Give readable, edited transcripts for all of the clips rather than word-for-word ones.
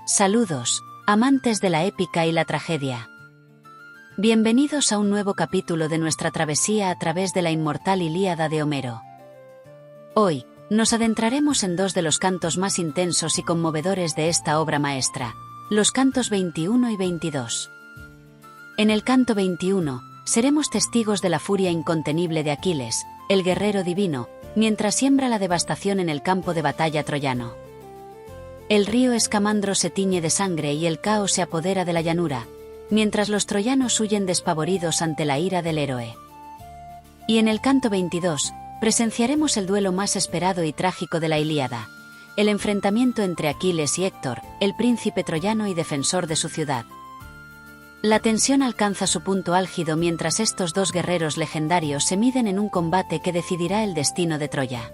Saludos, amantes de la épica y la tragedia. Bienvenidos a un nuevo capítulo de nuestra travesía a través de la inmortal Ilíada de Homero. Hoy, nos adentraremos en dos de los cantos más intensos y conmovedores de esta obra maestra, los cantos 21 y 22. En el canto 21, seremos testigos de la furia incontenible de Aquiles, el guerrero divino, mientras siembra la devastación en el campo de batalla troyano. El río Escamandro se tiñe de sangre y el caos se apodera de la llanura, mientras los troyanos huyen despavoridos ante la ira del héroe. Y en el canto 22, presenciaremos el duelo más esperado y trágico de la Ilíada, el enfrentamiento entre Aquiles y Héctor, el príncipe troyano y defensor de su ciudad. La tensión alcanza su punto álgido mientras estos dos guerreros legendarios se miden en un combate que decidirá el destino de Troya.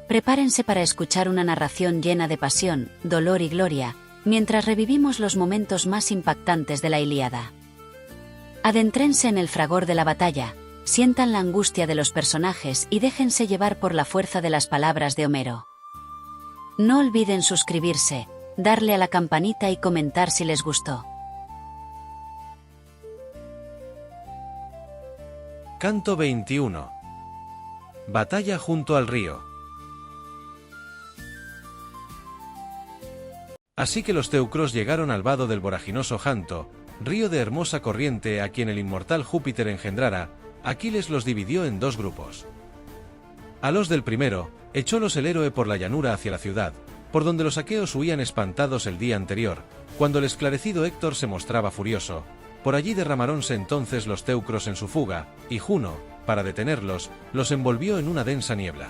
Prepárense para escuchar una narración llena de pasión, dolor y gloria, mientras revivimos los momentos más impactantes de la Ilíada. Adéntrense en el fragor de la batalla, sientan la angustia de los personajes y déjense llevar por la fuerza de las palabras de Homero. No olviden suscribirse, darle a la campanita y comentar si les gustó. Canto 21. Batalla junto al río. Así que los teucros llegaron al vado del voraginoso Janto, río de hermosa corriente a quien el inmortal Júpiter engendrara. Aquiles los dividió en dos grupos. A los del primero, echólos el héroe por la llanura hacia la ciudad, por donde los aqueos huían espantados el día anterior, cuando el esclarecido Héctor se mostraba furioso. Por allí derramaronse entonces los teucros en su fuga, y Juno, para detenerlos, los envolvió en una densa niebla.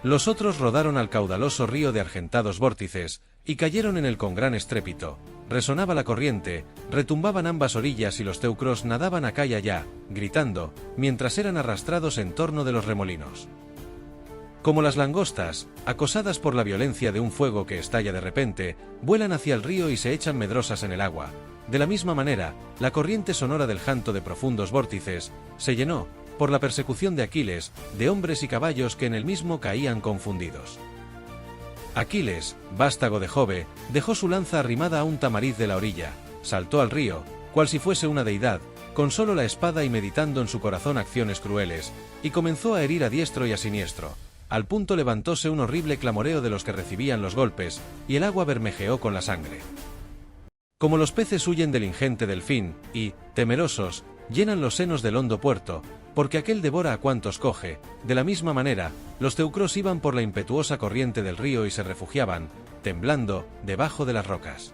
Los otros rodaron al caudaloso río de argentados vórtices, y cayeron en él con gran estrépito. Resonaba la corriente, retumbaban ambas orillas y los teucros nadaban acá y allá, gritando, mientras eran arrastrados en torno de los remolinos. Como las langostas, acosadas por la violencia de un fuego que estalla de repente, vuelan hacia el río y se echan medrosas en el agua. De la misma manera, la corriente sonora del janto de profundos vórtices se llenó, por la persecución de Aquiles, de hombres y caballos que en el mismo caían confundidos. Aquiles, vástago de Jove, dejó su lanza arrimada a un tamariz de la orilla, saltó al río, cual si fuese una deidad, con solo la espada y meditando en su corazón acciones crueles, y comenzó a herir a diestro y a siniestro. Al punto levantóse un horrible clamoreo de los que recibían los golpes, y el agua bermejeó con la sangre. Como los peces huyen del ingente delfín, y, temerosos, llenan los senos del hondo puerto, porque aquel devora a cuantos coge, de la misma manera, los teucros iban por la impetuosa corriente del río y se refugiaban, temblando, debajo de las rocas.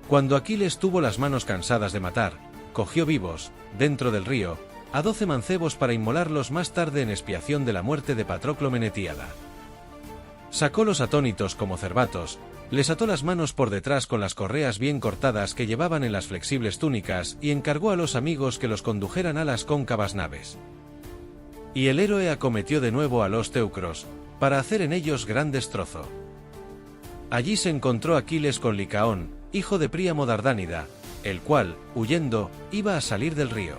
Cuando Aquiles tuvo las manos cansadas de matar, cogió vivos, dentro del río, a 12 mancebos para inmolarlos más tarde en expiación de la muerte de Patroclo Menetíada. Sacólos atónitos como cervatos, les ató las manos por detrás con las correas bien cortadas que llevaban en las flexibles túnicas y encargó a los amigos que los condujeran a las cóncavas naves. Y el héroe acometió de nuevo a los teucros, para hacer en ellos gran destrozo. Allí se encontró Aquiles con Licaón, hijo de Príamo Dardánida, el cual, huyendo, iba a salir del río.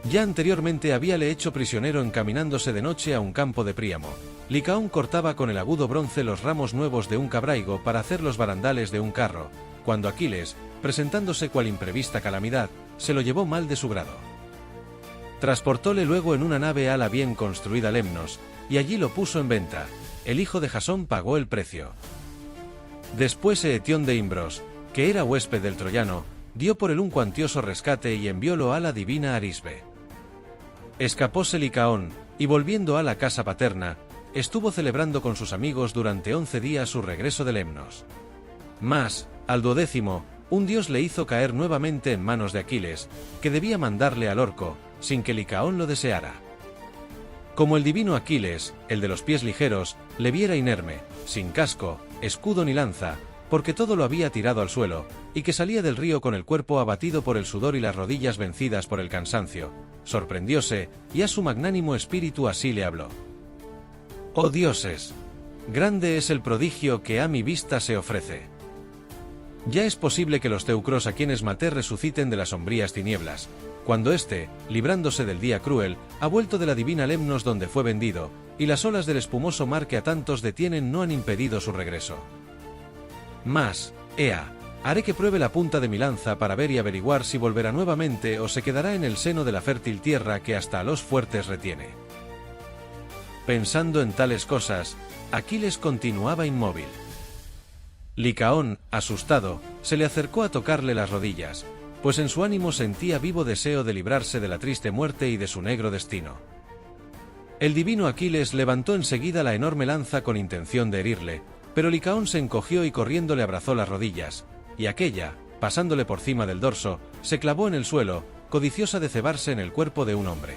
Ya anteriormente habíale hecho prisionero encaminándose de noche a un campo de Príamo. Licaón cortaba con el agudo bronce los ramos nuevos de un cabraigo para hacer los barandales de un carro, cuando Aquiles, presentándose cual imprevista calamidad, se lo llevó mal de su grado. Transportóle luego en una nave ala bien construida Lemnos, y allí lo puso en venta. El hijo de Jasón pagó el precio. Después Eetión de Imbros, que era huésped del troyano, dio por él un cuantioso rescate y enviólo a la divina Arisbe. Escapóse Licaón, y volviendo a la casa paterna, estuvo celebrando con sus amigos durante 11 días su regreso de Lemnos. Mas, al 12º, un dios le hizo caer nuevamente en manos de Aquiles, que debía mandarle al orco, sin que Licaón lo deseara. Como el divino Aquiles, el de los pies ligeros, le viera inerme, sin casco, escudo ni lanza, porque todo lo había tirado al suelo, y que salía del río con el cuerpo abatido por el sudor y las rodillas vencidas por el cansancio, sorprendióse, y a su magnánimo espíritu así le habló. «Oh dioses, grande es el prodigio que a mi vista se ofrece. Ya es posible que los teucros a quienes maté resuciten de las sombrías tinieblas, cuando éste, librándose del día cruel, ha vuelto de la divina Lemnos donde fue vendido, y las olas del espumoso mar que a tantos detienen no han impedido su regreso. Mas, ea, haré que pruebe la punta de mi lanza para ver y averiguar si volverá nuevamente o se quedará en el seno de la fértil tierra que hasta a los fuertes retiene. Pensando en tales cosas, Aquiles continuaba inmóvil. Licaón, asustado, se le acercó a tocarle las rodillas, pues en su ánimo sentía vivo deseo de librarse de la triste muerte y de su negro destino. El divino Aquiles levantó enseguida la enorme lanza con intención de herirle, pero Licaón se encogió y corriendo le abrazó las rodillas, y aquella, pasándole por cima del dorso, se clavó en el suelo, codiciosa de cebarse en el cuerpo de un hombre.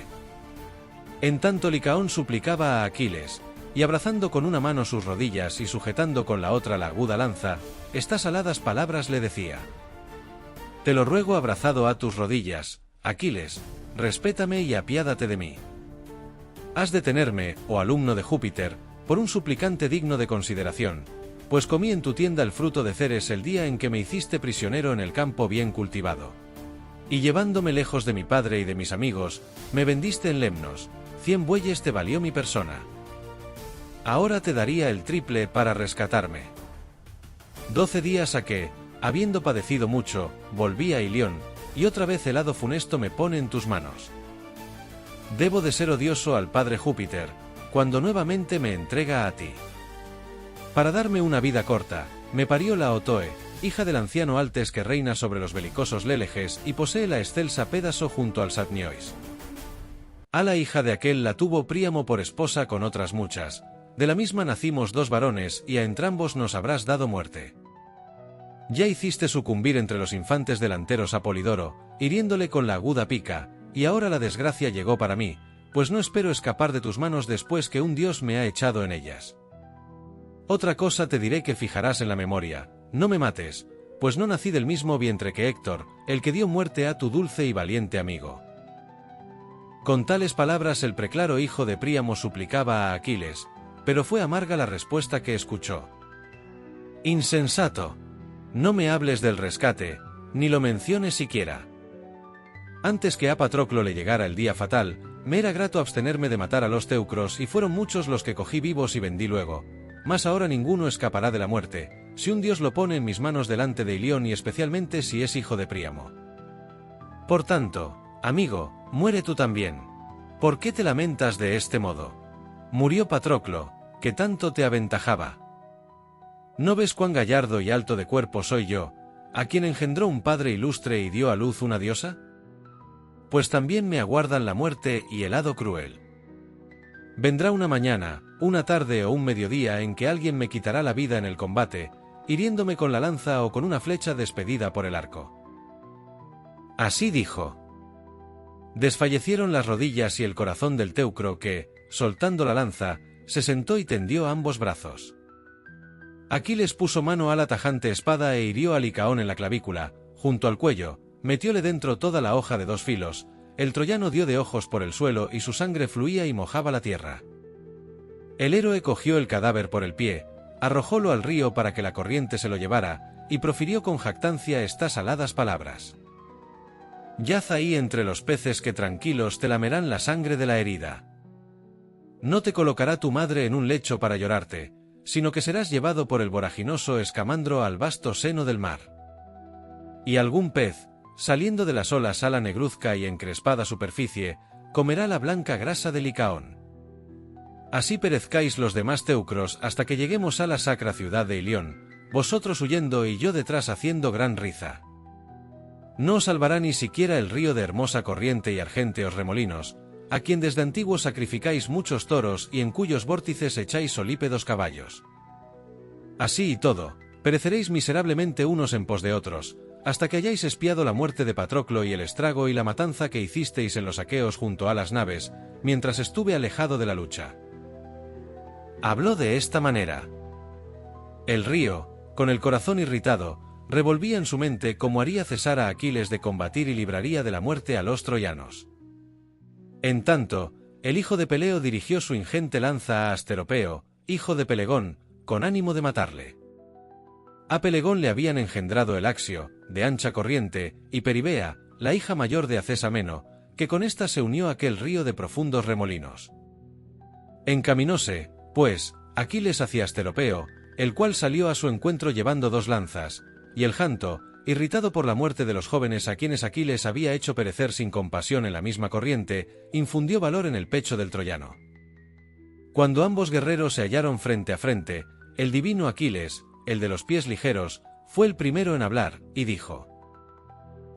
En tanto Licaón suplicaba a Aquiles, y abrazando con una mano sus rodillas y sujetando con la otra la aguda lanza, estas aladas palabras le decía: «Te lo ruego abrazado a tus rodillas, Aquiles, respétame y apiádate de mí. Has de tenerme, oh alumno de Júpiter, por un suplicante digno de consideración, pues comí en tu tienda el fruto de Ceres el día en que me hiciste prisionero en el campo bien cultivado. Y llevándome lejos de mi padre y de mis amigos, me vendiste en Lemnos, 100 bueyes te valió mi persona. Ahora te daría el triple para rescatarme. 12 días a que, habiendo padecido mucho, volví a Ilión, y otra vez el hado funesto me pone en tus manos. Debo de ser odioso al padre Júpiter, cuando nuevamente me entrega a ti. Para darme una vida corta, me parió la Otoe, hija del anciano Altes que reina sobre los belicosos Léleges y posee la excelsa Pédaso junto al Satniois. A la hija de aquel la tuvo Príamo por esposa con otras muchas, de la misma nacimos 2 varones y a entrambos nos habrás dado muerte. Ya hiciste sucumbir entre los infantes delanteros a Polidoro, hiriéndole con la aguda pica, y ahora la desgracia llegó para mí, pues no espero escapar de tus manos después que un dios me ha echado en ellas. Otra cosa te diré que fijarás en la memoria, no me mates, pues no nací del mismo vientre que Héctor, el que dio muerte a tu dulce y valiente amigo». Con tales palabras el preclaro hijo de Príamo suplicaba a Aquiles, pero fue amarga la respuesta que escuchó. «Insensato, no me hables del rescate, ni lo menciones siquiera. Antes que a Patroclo le llegara el día fatal, me era grato abstenerme de matar a los teucros y fueron muchos los que cogí vivos y vendí luego, mas ahora ninguno escapará de la muerte, si un dios lo pone en mis manos delante de Ilión y especialmente si es hijo de Príamo. Por tanto, amigo, muere tú también. ¿Por qué te lamentas de este modo? Murió Patroclo, que tanto te aventajaba. ¿No ves cuán gallardo y alto de cuerpo soy yo, a quien engendró un padre ilustre y dio a luz una diosa? Pues también me aguardan la muerte y el hado cruel. Vendrá una mañana, una tarde o un mediodía en que alguien me quitará la vida en el combate, hiriéndome con la lanza o con una flecha despedida por el arco». Así dijo. Desfallecieron las rodillas y el corazón del teucro que, soltando la lanza, se sentó y tendió ambos brazos. Aquiles puso mano a la tajante espada e hirió a Licaón en la clavícula, junto al cuello, metióle dentro toda la hoja de 2 filos, el troyano dio de ojos por el suelo y su sangre fluía y mojaba la tierra. El héroe cogió el cadáver por el pie, arrojólo al río para que la corriente se lo llevara, y profirió con jactancia estas aladas palabras: «Yaz ahí entre los peces que tranquilos te lamerán la sangre de la herida. No te colocará tu madre en un lecho para llorarte, sino que serás llevado por el voraginoso escamandro al vasto seno del mar. Y algún pez, saliendo de las olas a la negruzca y encrespada superficie, comerá la blanca grasa de Licaón. Así perezcáis los demás teucros hasta que lleguemos a la sacra ciudad de Ilión, vosotros huyendo y yo detrás haciendo gran riza. No os salvará ni siquiera el río de hermosa corriente y argénteos remolinos, a quien desde antiguo sacrificáis muchos toros y en cuyos vórtices echáis solípedos caballos. Así y todo, pereceréis miserablemente unos en pos de otros, hasta que hayáis espiado la muerte de Patroclo y el estrago y la matanza que hicisteis en los aqueos junto a las naves, mientras estuve alejado de la lucha». Habló de esta manera. El río, con el corazón irritado, revolvía en su mente cómo haría cesar a Aquiles de combatir y libraría de la muerte a los troyanos. En tanto, el hijo de Peleo dirigió su ingente lanza a Asteropeo, hijo de Pelegón, con ánimo de matarle. A Pelegón le habían engendrado el Axio, de ancha corriente, y Peribea, la hija mayor de Acesameno, que con ésta se unió a aquel río de profundos remolinos. Encaminóse, pues, Aquiles hacia Asteropeo, el cual salió a su encuentro llevando 2 lanzas, y el janto, irritado por la muerte de los jóvenes a quienes Aquiles había hecho perecer sin compasión en la misma corriente, infundió valor en el pecho del troyano. Cuando ambos guerreros se hallaron frente a frente, el divino Aquiles, el de los pies ligeros, fue el primero en hablar, y dijo: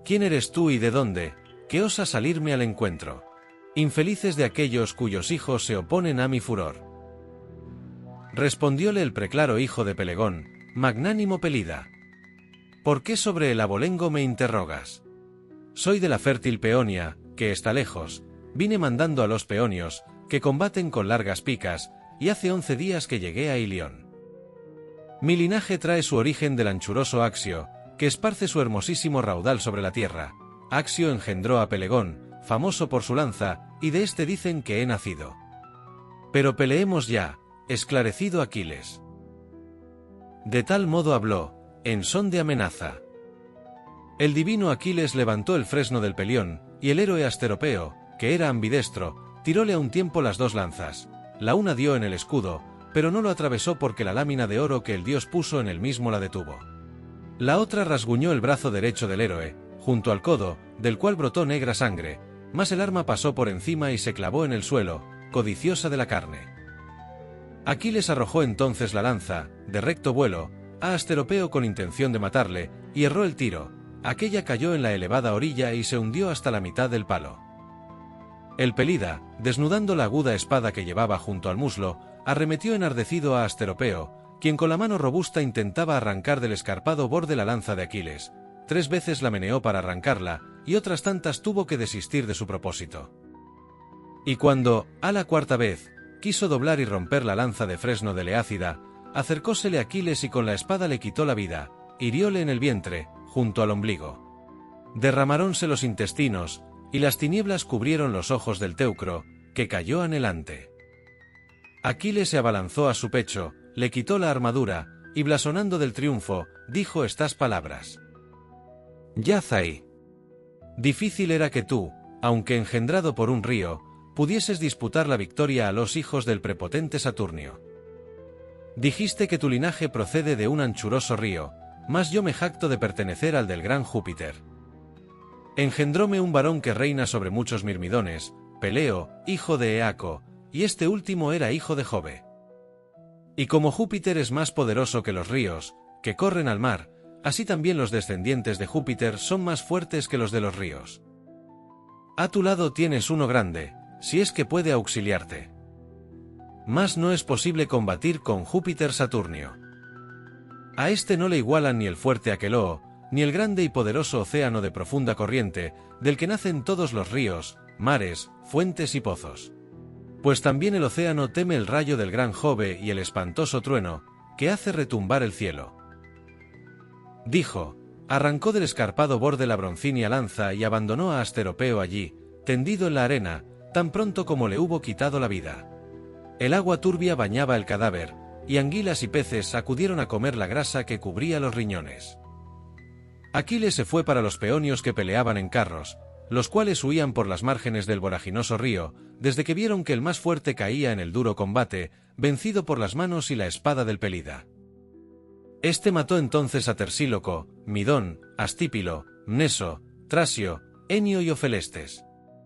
¿Quién eres tú y de dónde, que osa salirme al encuentro? Infelices de aquellos cuyos hijos se oponen a mi furor. Respondióle el preclaro hijo de Pelegón: Magnánimo Pelida, ¿por qué sobre el abolengo me interrogas? Soy de la fértil Peonia, que está lejos, vine mandando a los peonios, que combaten con largas picas, y hace 11 días que llegué a Ilión. Mi linaje trae su origen del anchuroso Axio, que esparce su hermosísimo raudal sobre la tierra. Axio engendró a Pelegón, famoso por su lanza, y de este dicen que he nacido. Pero peleemos ya, esclarecido Aquiles. De tal modo habló, en son de amenaza. El divino Aquiles levantó el fresno del pelión, y el héroe Asteropeo, que era ambidestro, tiróle a un tiempo las 2 lanzas. La una dio en el escudo, pero no lo atravesó porque la lámina de oro que el dios puso en el mismo la detuvo. La otra rasguñó el brazo derecho del héroe, junto al codo, del cual brotó negra sangre, mas el arma pasó por encima y se clavó en el suelo, codiciosa de la carne. Aquiles arrojó entonces la lanza, de recto vuelo, a Asteropeo con intención de matarle, y erró el tiro. Aquella cayó en la elevada orilla y se hundió hasta la mitad del palo. El Pelida, desnudando la aguda espada que llevaba junto al muslo, arremetió enardecido a Asteropeo, quien con la mano robusta intentaba arrancar del escarpado borde la lanza de Aquiles. 3 veces la meneó para arrancarla, y otras tantas tuvo que desistir de su propósito. Y cuando, a la 4ª vez, quiso doblar y romper la lanza de fresno del Eácida, acercósele Aquiles y con la espada le quitó la vida, hirióle en el vientre, junto al ombligo. Derramarónse los intestinos, y las tinieblas cubrieron los ojos del teucro, que cayó anhelante. Aquiles se abalanzó a su pecho, le quitó la armadura, y blasonando del triunfo, dijo estas palabras: Yaz ahí. Difícil era que tú, aunque engendrado por un río, pudieses disputar la victoria a los hijos del prepotente Saturnio. Dijiste que tu linaje procede de un anchuroso río, mas yo me jacto de pertenecer al del gran Júpiter. Engendróme un varón que reina sobre muchos mirmidones, Peleo, hijo de Eaco, y este último era hijo de Jove. Y como Júpiter es más poderoso que los ríos, que corren al mar, así también los descendientes de Júpiter son más fuertes que los de los ríos. A tu lado tienes uno grande, si es que puede auxiliarte. Mas no es posible combatir con Júpiter Saturnio. A este no le igualan ni el fuerte Aqueloo, ni el grande y poderoso océano de profunda corriente, del que nacen todos los ríos, mares, fuentes y pozos. Pues también el océano teme el rayo del gran Jove y el espantoso trueno, que hace retumbar el cielo. Dijo, arrancó del escarpado borde la broncínea lanza y abandonó a Asteropeo allí, tendido en la arena, tan pronto como le hubo quitado la vida. El agua turbia bañaba el cadáver, y anguilas y peces acudieron a comer la grasa que cubría los riñones. Aquiles se fue para los peonios que peleaban en carros, los cuales huían por las márgenes del voraginoso río, desde que vieron que el más fuerte caía en el duro combate, vencido por las manos y la espada del Pelida. Este mató entonces a Tersíloco, Midón, Astípilo, Mneso, Trasio, Enio y Ofelestes.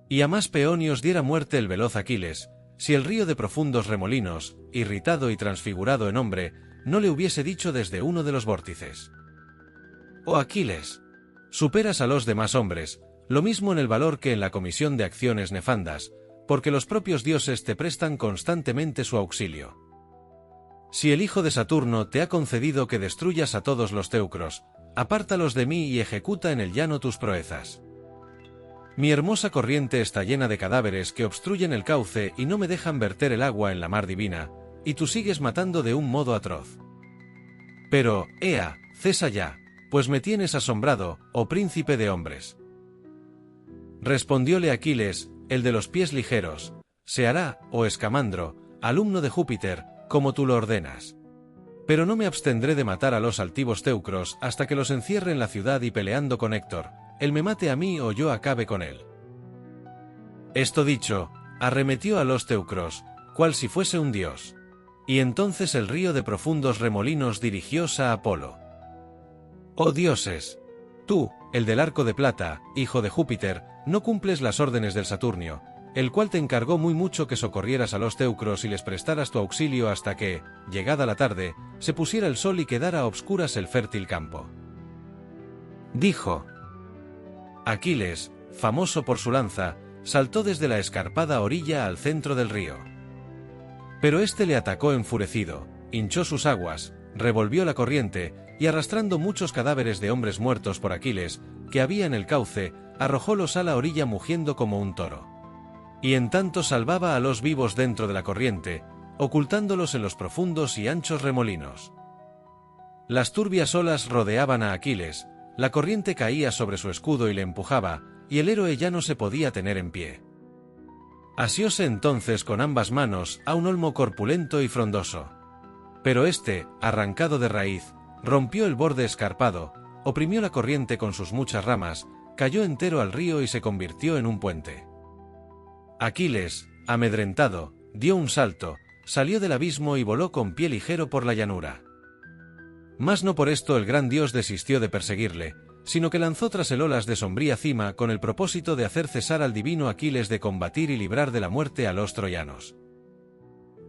Y a más peonios diera muerte el veloz Aquiles, si el río de profundos remolinos, irritado y transfigurado en hombre, no le hubiese dicho desde uno de los vórtices: Oh Aquiles, superas a los demás hombres, lo mismo en el valor que en la comisión de acciones nefandas, porque los propios dioses te prestan constantemente su auxilio. Si el hijo de Saturno te ha concedido que destruyas a todos los teucros, apártalos de mí y ejecuta en el llano tus proezas. Mi hermosa corriente está llena de cadáveres que obstruyen el cauce y no me dejan verter el agua en la mar divina, y tú sigues matando de un modo atroz. Pero, ea, cesa ya, pues me tienes asombrado, oh príncipe de hombres. Respondióle Aquiles, el de los pies ligeros: se hará, oh Escamandro, alumno de Júpiter, como tú lo ordenas. Pero no me abstendré de matar a los altivos teucros hasta que los encierre en la ciudad y peleando con Héctor, él me mate a mí o yo acabe con él. Esto dicho, arremetió a los teucros, cual si fuese un dios. Y entonces el río de profundos remolinos dirigióse a Apolo. ¡Oh dioses! Tú, el del arco de plata, hijo de Júpiter, no cumples las órdenes del Saturnio, el cual te encargó muy mucho que socorrieras a los teucros y les prestaras tu auxilio hasta que, llegada la tarde, se pusiera el sol y quedara a obscuras el fértil campo. Dijo. Aquiles, famoso por su lanza, saltó desde la escarpada orilla al centro del río. Pero éste le atacó enfurecido, hinchó sus aguas, revolvió la corriente, y arrastrando muchos cadáveres de hombres muertos por Aquiles, que había en el cauce, arrojólos a la orilla mugiendo como un toro. Y en tanto salvaba a los vivos dentro de la corriente, ocultándolos en los profundos y anchos remolinos. Las turbias olas rodeaban a Aquiles, la corriente caía sobre su escudo y le empujaba, y el héroe ya no se podía tener en pie. Asióse entonces con ambas manos a un olmo corpulento y frondoso. Pero éste, arrancado de raíz, rompió el borde escarpado, oprimió la corriente con sus muchas ramas, cayó entero al río y se convirtió en un puente. Aquiles, amedrentado, dio un salto, salió del abismo y voló con pie ligero por la llanura. Mas no por esto el gran dios desistió de perseguirle, sino que lanzó tras él olas de sombría cima con el propósito de hacer cesar al divino Aquiles de combatir y librar de la muerte a los troyanos.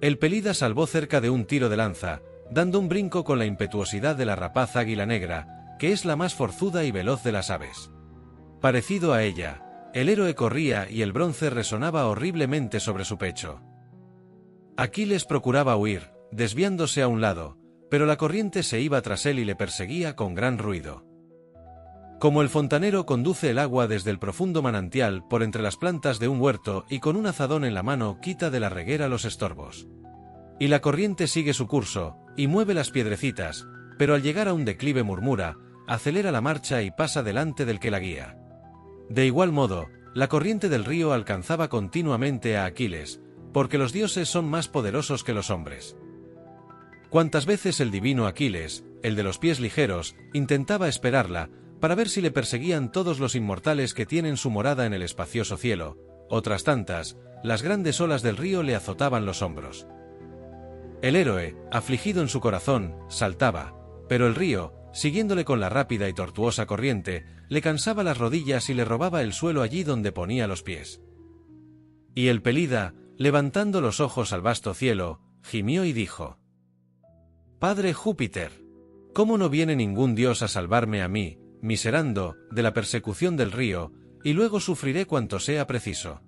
El Pelida salvó cerca de un tiro de lanza, dando un brinco con la impetuosidad de la rapaz águila negra, que es la más forzuda y veloz de las aves. Parecido a ella, el héroe corría y el bronce resonaba horriblemente sobre su pecho. Aquiles procuraba huir, desviándose a un lado, pero la corriente se iba tras él y le perseguía con gran ruido. Como el fontanero conduce el agua desde el profundo manantial por entre las plantas de un huerto y con un azadón en la mano quita de la reguera los estorbos. Y la corriente sigue su curso, y mueve las piedrecitas, pero al llegar a un declive murmura, acelera la marcha y pasa delante del que la guía. De igual modo, la corriente del río alcanzaba continuamente a Aquiles, porque los dioses son más poderosos que los hombres. Cuantas veces el divino Aquiles, el de los pies ligeros, intentaba esperarla, para ver si le perseguían todos los inmortales que tienen su morada en el espacioso cielo, otras tantas, las grandes olas del río le azotaban los hombros. El héroe, afligido en su corazón, saltaba, pero el río, siguiéndole con la rápida y tortuosa corriente, le cansaba las rodillas y le robaba el suelo allí donde ponía los pies. Y el Pelida, levantando los ojos al vasto cielo, gimió y dijo: «Padre Júpiter, ¿cómo no viene ningún dios a salvarme a mí, miserando, de la persecución del río, y luego sufriré cuanto sea preciso?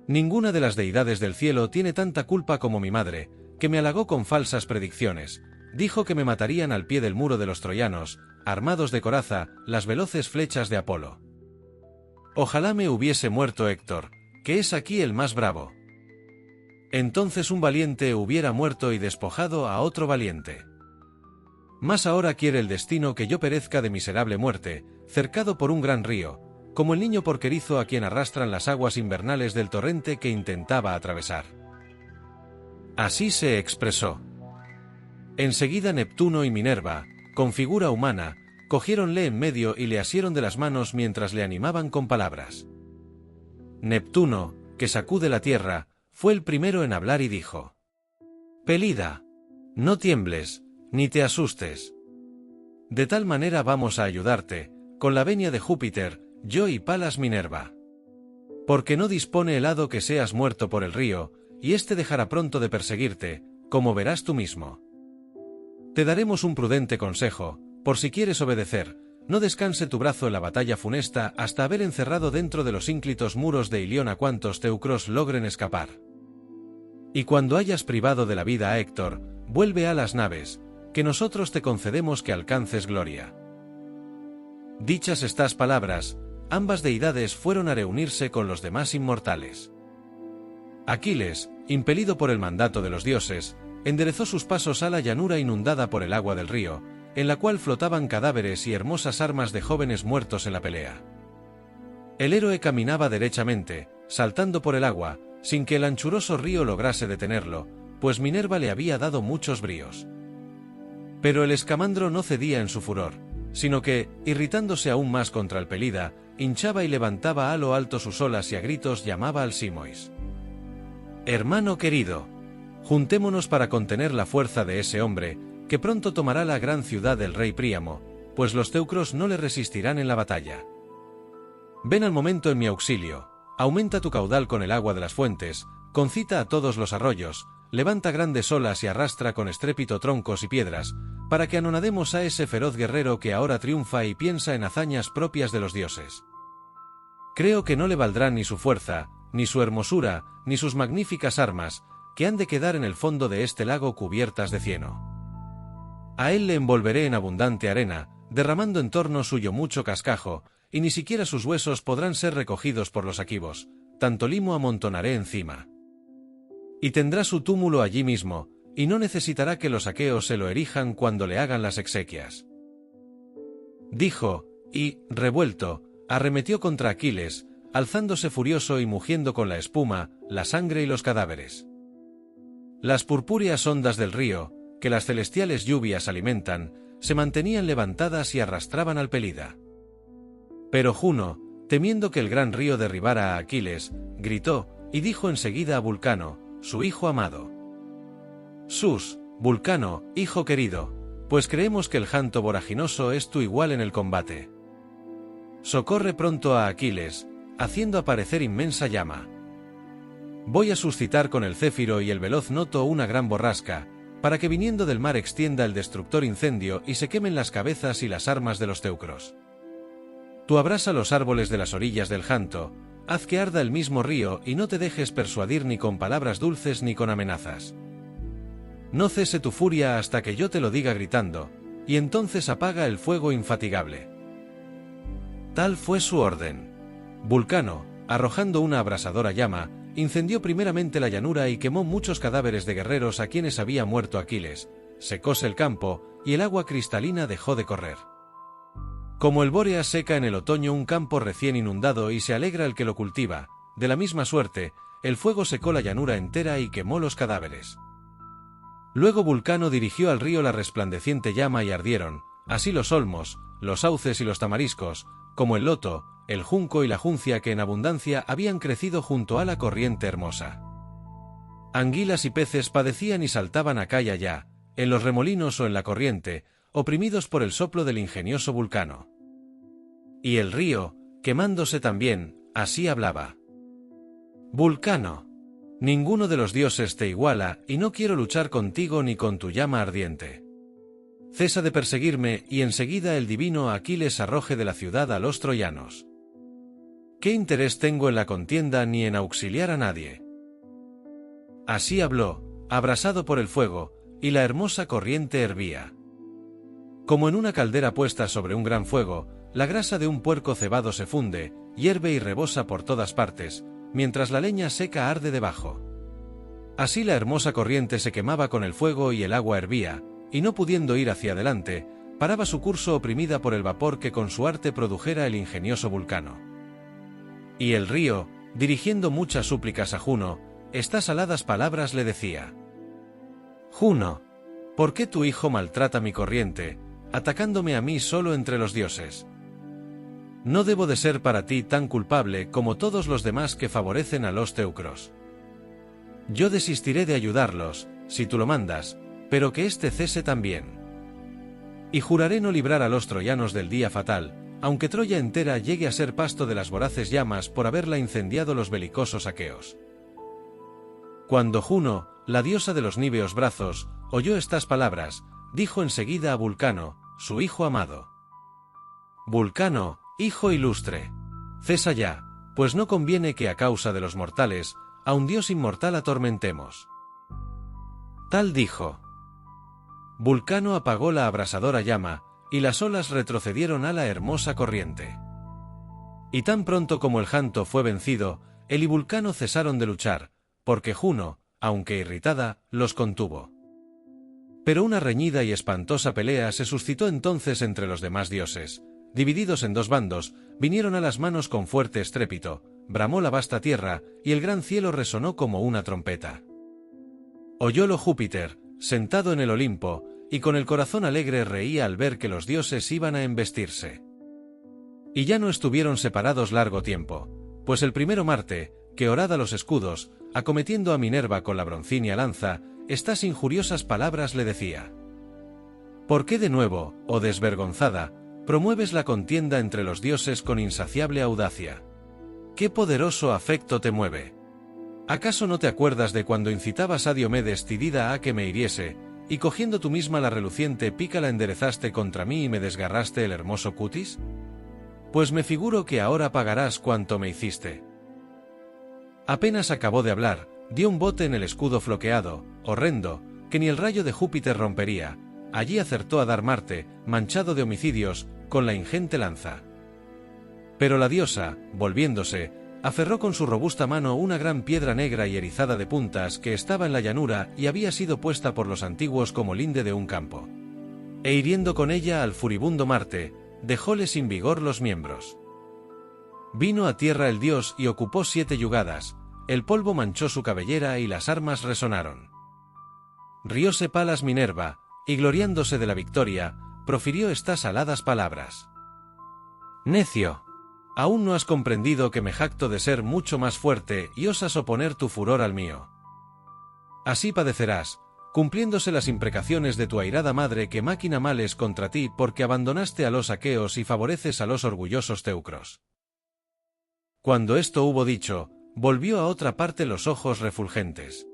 Ninguna de las deidades del cielo tiene tanta culpa como mi madre, que me halagó con falsas predicciones, dijo que me matarían al pie del muro de los troyanos, armados de coraza, las veloces flechas de Apolo. Ojalá me hubiese muerto Héctor, que es aquí el más bravo. Entonces un valiente hubiera muerto y despojado a otro valiente. Mas ahora quiere el destino que yo perezca de miserable muerte, cercado por un gran río, como el niño porquerizo a quien arrastran las aguas invernales del torrente que intentaba atravesar». Así se expresó. Enseguida Neptuno y Minerva, con figura humana, cogiéronle en medio y le asieron de las manos mientras le animaban con palabras. Neptuno, que sacude la tierra, fue el primero en hablar y dijo: «Pelida, no tiembles, ni te asustes. De tal manera vamos a ayudarte, con la venia de Júpiter, yo y Palas Minerva. Porque no dispone el hado que seas muerto por el río, y éste dejará pronto de perseguirte, como verás tú mismo. Te daremos un prudente consejo, por si quieres obedecer, no descanse tu brazo en la batalla funesta hasta haber encerrado dentro de los ínclitos muros de Ilión a cuantos teucros logren escapar. Y cuando hayas privado de la vida a Héctor, vuelve a las naves, que nosotros te concedemos que alcances gloria». Dichas estas palabras, ambas deidades fueron a reunirse con los demás inmortales. Aquiles, impelido por el mandato de los dioses, enderezó sus pasos a la llanura inundada por el agua del río, en la cual flotaban cadáveres y hermosas armas de jóvenes muertos en la pelea. El héroe caminaba derechamente, saltando por el agua, sin que el anchuroso río lograse detenerlo, pues Minerva le había dado muchos bríos. Pero el escamandro no cedía en su furor, sino que, irritándose aún más contra el Pelida, hinchaba y levantaba a lo alto sus olas y a gritos llamaba al Simois: «Hermano querido, Juntémonos para contener la fuerza de ese hombre, que pronto tomará la gran ciudad del rey Príamo, pues los teucros no le resistirán en la batalla. Ven al momento en mi auxilio, aumenta tu caudal con el agua de las fuentes, concita a todos los arroyos, levanta grandes olas y arrastra con estrépito troncos y piedras, para que anonademos a ese feroz guerrero que ahora triunfa y piensa en hazañas propias de los dioses. Creo que no le valdrán ni su fuerza, ni su hermosura, ni sus magníficas armas, que han de quedar en el fondo de este lago cubiertas de cieno. A él le envolveré en abundante arena, derramando en torno suyo mucho cascajo, y ni siquiera sus huesos podrán ser recogidos por los aquivos, tanto limo amontonaré encima. Y tendrá su túmulo allí mismo, y no necesitará que los aqueos se lo erijan cuando le hagan las exequias. Dijo, y, revuelto, arremetió contra Aquiles, alzándose furioso y mugiendo con la espuma, la sangre y los cadáveres. Las purpúreas ondas del río, que las celestiales lluvias alimentan, se mantenían levantadas y arrastraban al Pelida. Pero Juno, temiendo que el gran río derribara a Aquiles, gritó, y dijo enseguida a Vulcano, su hijo amado: Sus, Vulcano, hijo querido, pues creemos que el janto voraginoso es tu igual en el combate. Socorre pronto a Aquiles, haciendo aparecer inmensa llama. Voy a suscitar con el céfiro y el veloz noto una gran borrasca, para que viniendo del mar extienda el destructor incendio y se quemen las cabezas y las armas de los teucros. Tú abrasa los árboles de las orillas del Janto, haz que arda el mismo río y no te dejes persuadir ni con palabras dulces ni con amenazas. No cese tu furia hasta que yo te lo diga gritando, y entonces apaga el fuego infatigable. Tal fue su orden. Vulcano, arrojando una abrasadora llama, incendió primeramente la llanura y quemó muchos cadáveres de guerreros a quienes había muerto Aquiles, secóse el campo, y el agua cristalina dejó de correr. Como el Bóreas seca en el otoño un campo recién inundado y se alegra el que lo cultiva, de la misma suerte, el fuego secó la llanura entera y quemó los cadáveres. Luego Vulcano dirigió al río la resplandeciente llama y ardieron, así los olmos, los sauces y los tamariscos, como el loto, el junco y la juncia que en abundancia habían crecido junto a la corriente hermosa. Anguilas y peces padecían y saltaban acá y allá, en los remolinos o en la corriente, oprimidos por el soplo del ingenioso Vulcano. Y el río, quemándose también, así hablaba: Vulcano, ninguno de los dioses te iguala y no quiero luchar contigo ni con tu llama ardiente. Cesa de perseguirme y enseguida el divino Aquiles arroje de la ciudad a los troyanos. ¿Qué interés tengo en la contienda ni en auxiliar a nadie? Así habló, abrasado por el fuego, y la hermosa corriente hervía. Como en una caldera puesta sobre un gran fuego, la grasa de un puerco cebado se funde, hierve y rebosa por todas partes, mientras la leña seca arde debajo. Así la hermosa corriente se quemaba con el fuego y el agua hervía, y no pudiendo ir hacia adelante, paraba su curso oprimida por el vapor que con su arte produjera el ingenioso Vulcano. Y el río, dirigiendo muchas súplicas a Juno, estas aladas palabras le decía: Juno, ¿por qué tu hijo maltrata mi corriente, atacándome a mí solo entre los dioses? No debo de ser para ti tan culpable como todos los demás que favorecen a los teucros. Yo desistiré de ayudarlos, si tú lo mandas, pero que éste cese también. Y juraré no librar a los troyanos del día fatal, aunque Troya entera llegue a ser pasto de las voraces llamas por haberla incendiado los belicosos aqueos. Cuando Juno, la diosa de los níveos brazos, oyó estas palabras, dijo enseguida a Vulcano, su hijo amado: Vulcano, hijo ilustre, cesa ya, pues no conviene que a causa de los mortales, a un dios inmortal atormentemos. Tal dijo. Vulcano apagó la abrasadora llama, y las olas retrocedieron a la hermosa corriente. Y tan pronto como el Janto fue vencido, él y Vulcano cesaron de luchar, porque Juno, aunque irritada, los contuvo. Pero una reñida y espantosa pelea se suscitó entonces entre los demás dioses. Divididos en dos bandos, vinieron a las manos con fuerte estrépito, bramó la vasta tierra, y el gran cielo resonó como una trompeta. Oyólo Júpiter, sentado en el Olimpo, y con el corazón alegre reía al ver que los dioses iban a embestirse. Y ya no estuvieron separados largo tiempo, pues el primero Marte, que horada los escudos, acometiendo a Minerva con la broncínea lanza, estas injuriosas palabras le decía: ¿por qué de nuevo, oh desvergonzada, promueves la contienda entre los dioses con insaciable audacia? ¿Qué poderoso afecto te mueve? ¿Acaso no te acuerdas de cuando incitabas a Diomedes Tidida a que me hiriese, y cogiendo tú misma la reluciente pica la enderezaste contra mí y me desgarraste el hermoso cutis? Pues me figuro que ahora pagarás cuanto me hiciste. Apenas acabó de hablar, dio un bote en el escudo floqueado, horrendo, que ni el rayo de Júpiter rompería. Allí acertó a dar Marte, manchado de homicidios, con la ingente lanza. Pero la diosa, volviéndose, aferró con su robusta mano una gran piedra negra y erizada de puntas que estaba en la llanura y había sido puesta por los antiguos como linde de un campo. E hiriendo con ella al furibundo Marte, dejóle sin vigor los miembros. Vino a tierra el dios y ocupó 7 yugadas, el polvo manchó su cabellera y las armas resonaron. Rióse Palas Minerva, y gloriándose de la victoria, profirió estas aladas palabras: «Necio, aún no has comprendido que me jacto de ser mucho más fuerte y osas oponer tu furor al mío. Así padecerás, cumpliéndose las imprecaciones de tu airada madre que máquina males contra ti porque abandonaste a los aqueos y favoreces a los orgullosos teucros». Cuando esto hubo dicho, volvió a otra parte los ojos refulgentes.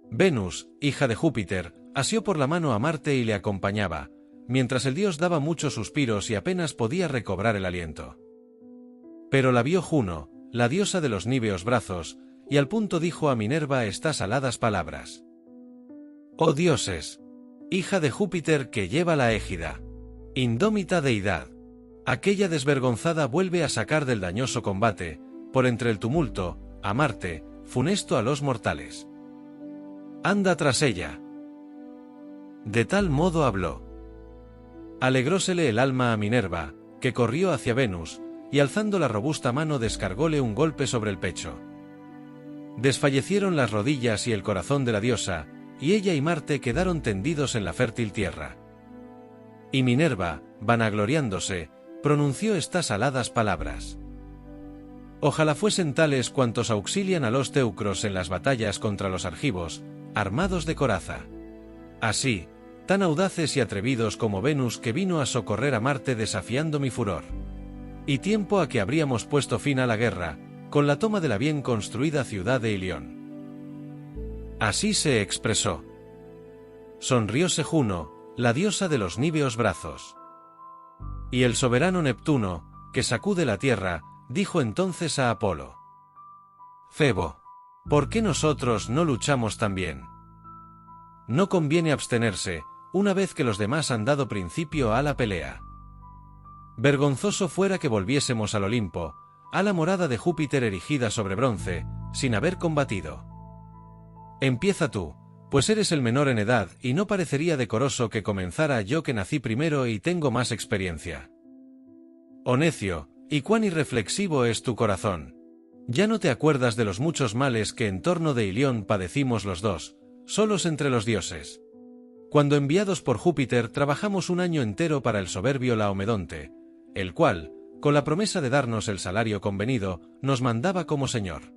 Venus, hija de Júpiter, asió por la mano a Marte y le acompañaba, mientras el dios daba muchos suspiros y apenas podía recobrar el aliento. Pero la vio Juno, la diosa de los níveos brazos, y al punto dijo a Minerva estas aladas palabras: «Oh dioses, hija de Júpiter que lleva la égida, indómita deidad, aquella desvergonzada vuelve a sacar del dañoso combate, por entre el tumulto, a Marte, funesto a los mortales. Anda tras ella». De tal modo habló. Alegrósele el alma a Minerva, que corrió hacia Venus, y alzando la robusta mano descargóle un golpe sobre el pecho. Desfallecieron las rodillas y el corazón de la diosa, y ella y Marte quedaron tendidos en la fértil tierra. Y Minerva, vanagloriándose, pronunció estas aladas palabras: «Ojalá fuesen tales cuantos auxilian a los teucros en las batallas contra los argivos, armados de coraza. Así, tan audaces y atrevidos como Venus que vino a socorrer a Marte desafiando mi furor. Y tiempo a que habríamos puesto fin a la guerra, con la toma de la bien construida ciudad de Ilión». Así se expresó. Sonrióse Juno, la diosa de los níveos brazos. Y el soberano Neptuno, que sacude la tierra, dijo entonces a Apolo: «Febo, ¿por qué nosotros no luchamos también? No conviene abstenerse, una vez que los demás han dado principio a la pelea. Vergonzoso fuera que volviésemos al Olimpo, a la morada de Júpiter erigida sobre bronce, sin haber combatido. Empieza tú, pues eres el menor en edad y no parecería decoroso que comenzara yo que nací primero y tengo más experiencia. Oh necio, y cuán irreflexivo es tu corazón. Ya no te acuerdas de los muchos males que en torno de Ilión padecimos los dos, solos entre los dioses. Cuando enviados por Júpiter trabajamos un año entero para el soberbio Laomedonte, el cual, con la promesa de darnos el salario convenido, nos mandaba como señor.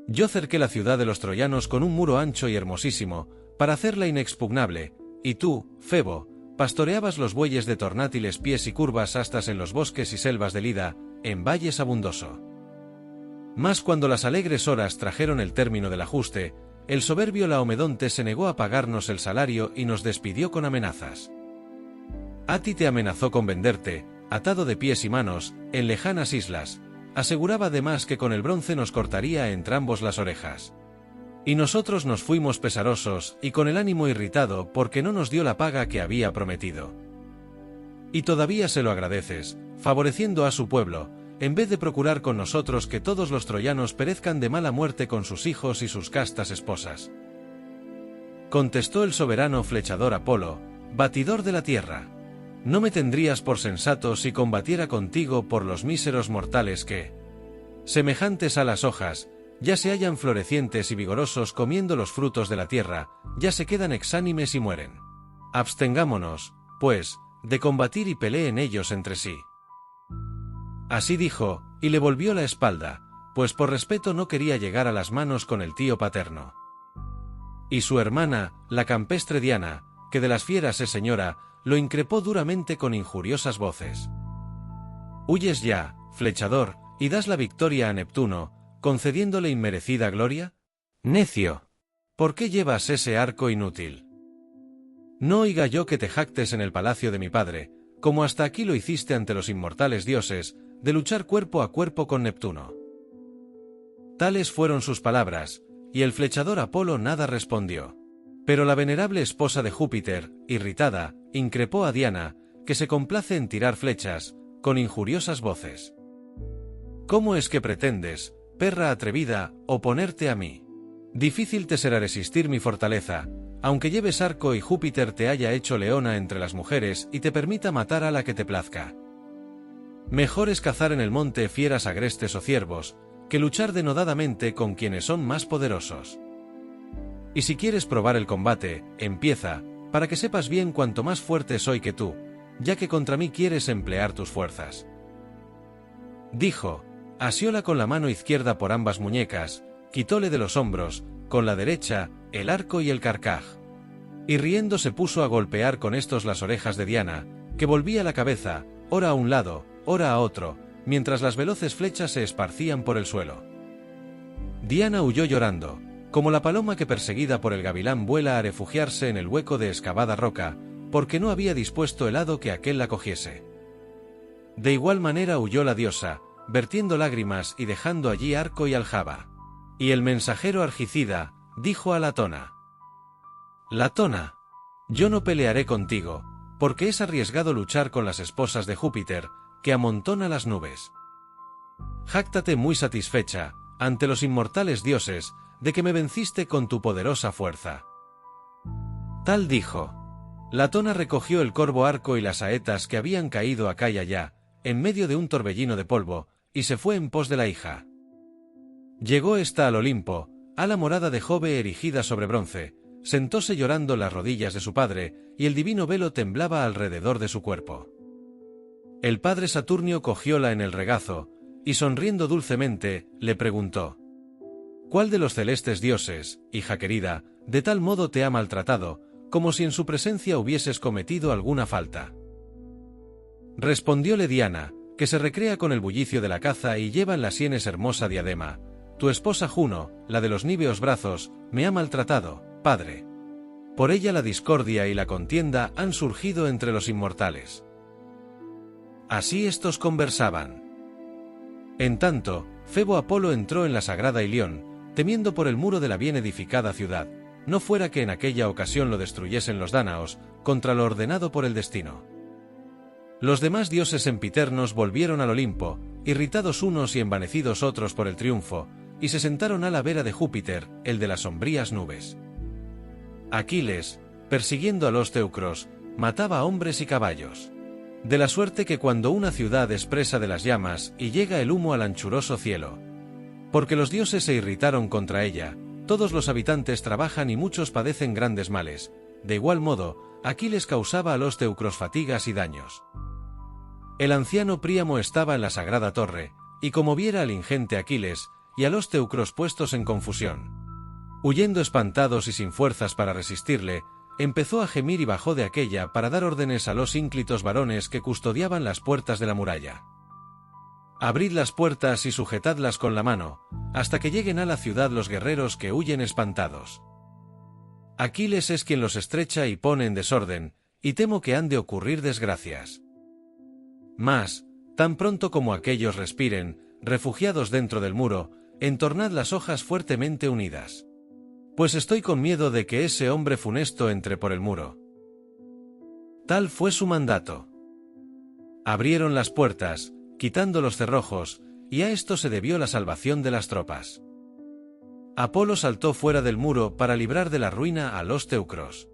Yo cerqué la ciudad de los troyanos con un muro ancho y hermosísimo, para hacerla inexpugnable, y tú, Febo, pastoreabas los bueyes de tornátiles pies y curvas astas en los bosques y selvas del Ida, en valles abundoso. Mas cuando las alegres horas trajeron el término del ajuste, el soberbio Laomedonte se negó a pagarnos el salario y nos despidió con amenazas. A ti te amenazó con venderte, atado de pies y manos, en lejanas islas. Aseguraba además que con el bronce nos cortaría a entrambos las orejas. Y nosotros nos fuimos pesarosos y con el ánimo irritado porque no nos dio la paga que había prometido. Y todavía se lo agradeces, favoreciendo a su pueblo, en vez de procurar con nosotros que todos los troyanos perezcan de mala muerte con sus hijos y sus castas esposas. Contestó el soberano flechador Apolo, batidor de la tierra: no me tendrías por sensato si combatiera contigo por los míseros mortales que, semejantes a las hojas, ya se hallan florecientes y vigorosos comiendo los frutos de la tierra, ya se quedan exánimes y mueren. Abstengámonos, pues, de combatir y peleen ellos entre sí. Así dijo, y le volvió la espalda, pues por respeto no quería llegar a las manos con el tío paterno. Y su hermana, la campestre Diana, que de las fieras es señora, lo increpó duramente con injuriosas voces. ¿Huyes ya, flechador, y das la victoria a Neptuno, concediéndole inmerecida gloria? ¡Necio! ¿Por qué llevas ese arco inútil? No oiga yo que te jactes en el palacio de mi padre, como hasta aquí lo hiciste ante los inmortales dioses, de luchar cuerpo a cuerpo con Neptuno. Tales fueron sus palabras, y el flechador Apolo nada respondió. Pero la venerable esposa de Júpiter, irritada, increpó a Diana, que se complace en tirar flechas, con injuriosas voces. ¿Cómo es que pretendes, perra atrevida, oponerte a mí? Difícil te será resistir mi fortaleza, aunque lleves arco y Júpiter te haya hecho leona entre las mujeres y te permita matar a la que te plazca. Mejor es cazar en el monte fieras agrestes o ciervos, que luchar denodadamente con quienes son más poderosos. Y si quieres probar el combate, empieza, para que sepas bien cuánto más fuerte soy que tú, ya que contra mí quieres emplear tus fuerzas. Dijo, asióla con la mano izquierda por ambas muñecas, quitóle de los hombros, con la derecha, el arco y el carcaj. Y riendo se puso a golpear con estos las orejas de Diana, que volvía la cabeza, ora a un lado, ora a otro, mientras las veloces flechas se esparcían por el suelo. Diana huyó llorando, como la paloma que perseguida por el gavilán vuela a refugiarse en el hueco de excavada roca, porque no había dispuesto el hado que aquél la cogiese. De igual manera huyó la diosa, vertiendo lágrimas y dejando allí arco y aljaba. Y el mensajero Argicida dijo a Latona: Latona, yo no pelearé contigo, porque es arriesgado luchar con las esposas de Júpiter, que amontona las nubes. Jáctate muy satisfecha, ante los inmortales dioses, de que me venciste con tu poderosa fuerza. Tal dijo. Latona recogió el corvo arco y las saetas que habían caído acá y allá, en medio de un torbellino de polvo, y se fue en pos de la hija. Llegó ésta al Olimpo, a la morada de Jove erigida sobre bronce, sentóse llorando en las rodillas de su padre, y el divino velo temblaba alrededor de su cuerpo. El padre Saturnio cogióla en el regazo, y sonriendo dulcemente, le preguntó: ¿Cuál de los celestes dioses, hija querida, de tal modo te ha maltratado, como si en su presencia hubieses cometido alguna falta? Respondióle Diana, que se recrea con el bullicio de la caza y lleva en las sienes hermosa diadema: Tu esposa Juno, la de los níveos brazos, me ha maltratado, padre. Por ella la discordia y la contienda han surgido entre los inmortales. Así estos conversaban. En tanto, Febo Apolo entró en la sagrada Ilión, temiendo por el muro de la bien edificada ciudad, no fuera que en aquella ocasión lo destruyesen los dánaos, contra lo ordenado por el destino. Los demás dioses sempiternos volvieron al Olimpo, irritados unos y envanecidos otros por el triunfo, y se sentaron a la vera de Júpiter, el de las sombrías nubes. Aquiles, persiguiendo a los teucros, mataba a hombres y caballos. De la suerte que cuando una ciudad es presa de las llamas y llega el humo al anchuroso cielo. Porque los dioses se irritaron contra ella, todos los habitantes trabajan y muchos padecen grandes males. De igual modo, Aquiles causaba a los teucros fatigas y daños. El anciano Príamo estaba en la sagrada torre, y como viera al ingente Aquiles, y a los teucros puestos en confusión, huyendo espantados y sin fuerzas para resistirle, empezó a gemir y bajó de aquella para dar órdenes a los ínclitos varones que custodiaban las puertas de la muralla. Abrid las puertas y sujetadlas con la mano, hasta que lleguen a la ciudad los guerreros que huyen espantados. Aquiles es quien los estrecha y pone en desorden, y temo que han de ocurrir desgracias. Mas, tan pronto como aquellos respiren, refugiados dentro del muro, entornad las hojas fuertemente unidas. Pues estoy con miedo de que ese hombre funesto entre por el muro. Tal fue su mandato. Abrieron las puertas, quitando los cerrojos, y a esto se debió la salvación de las tropas. Apolo saltó fuera del muro para librar de la ruina a los teucros.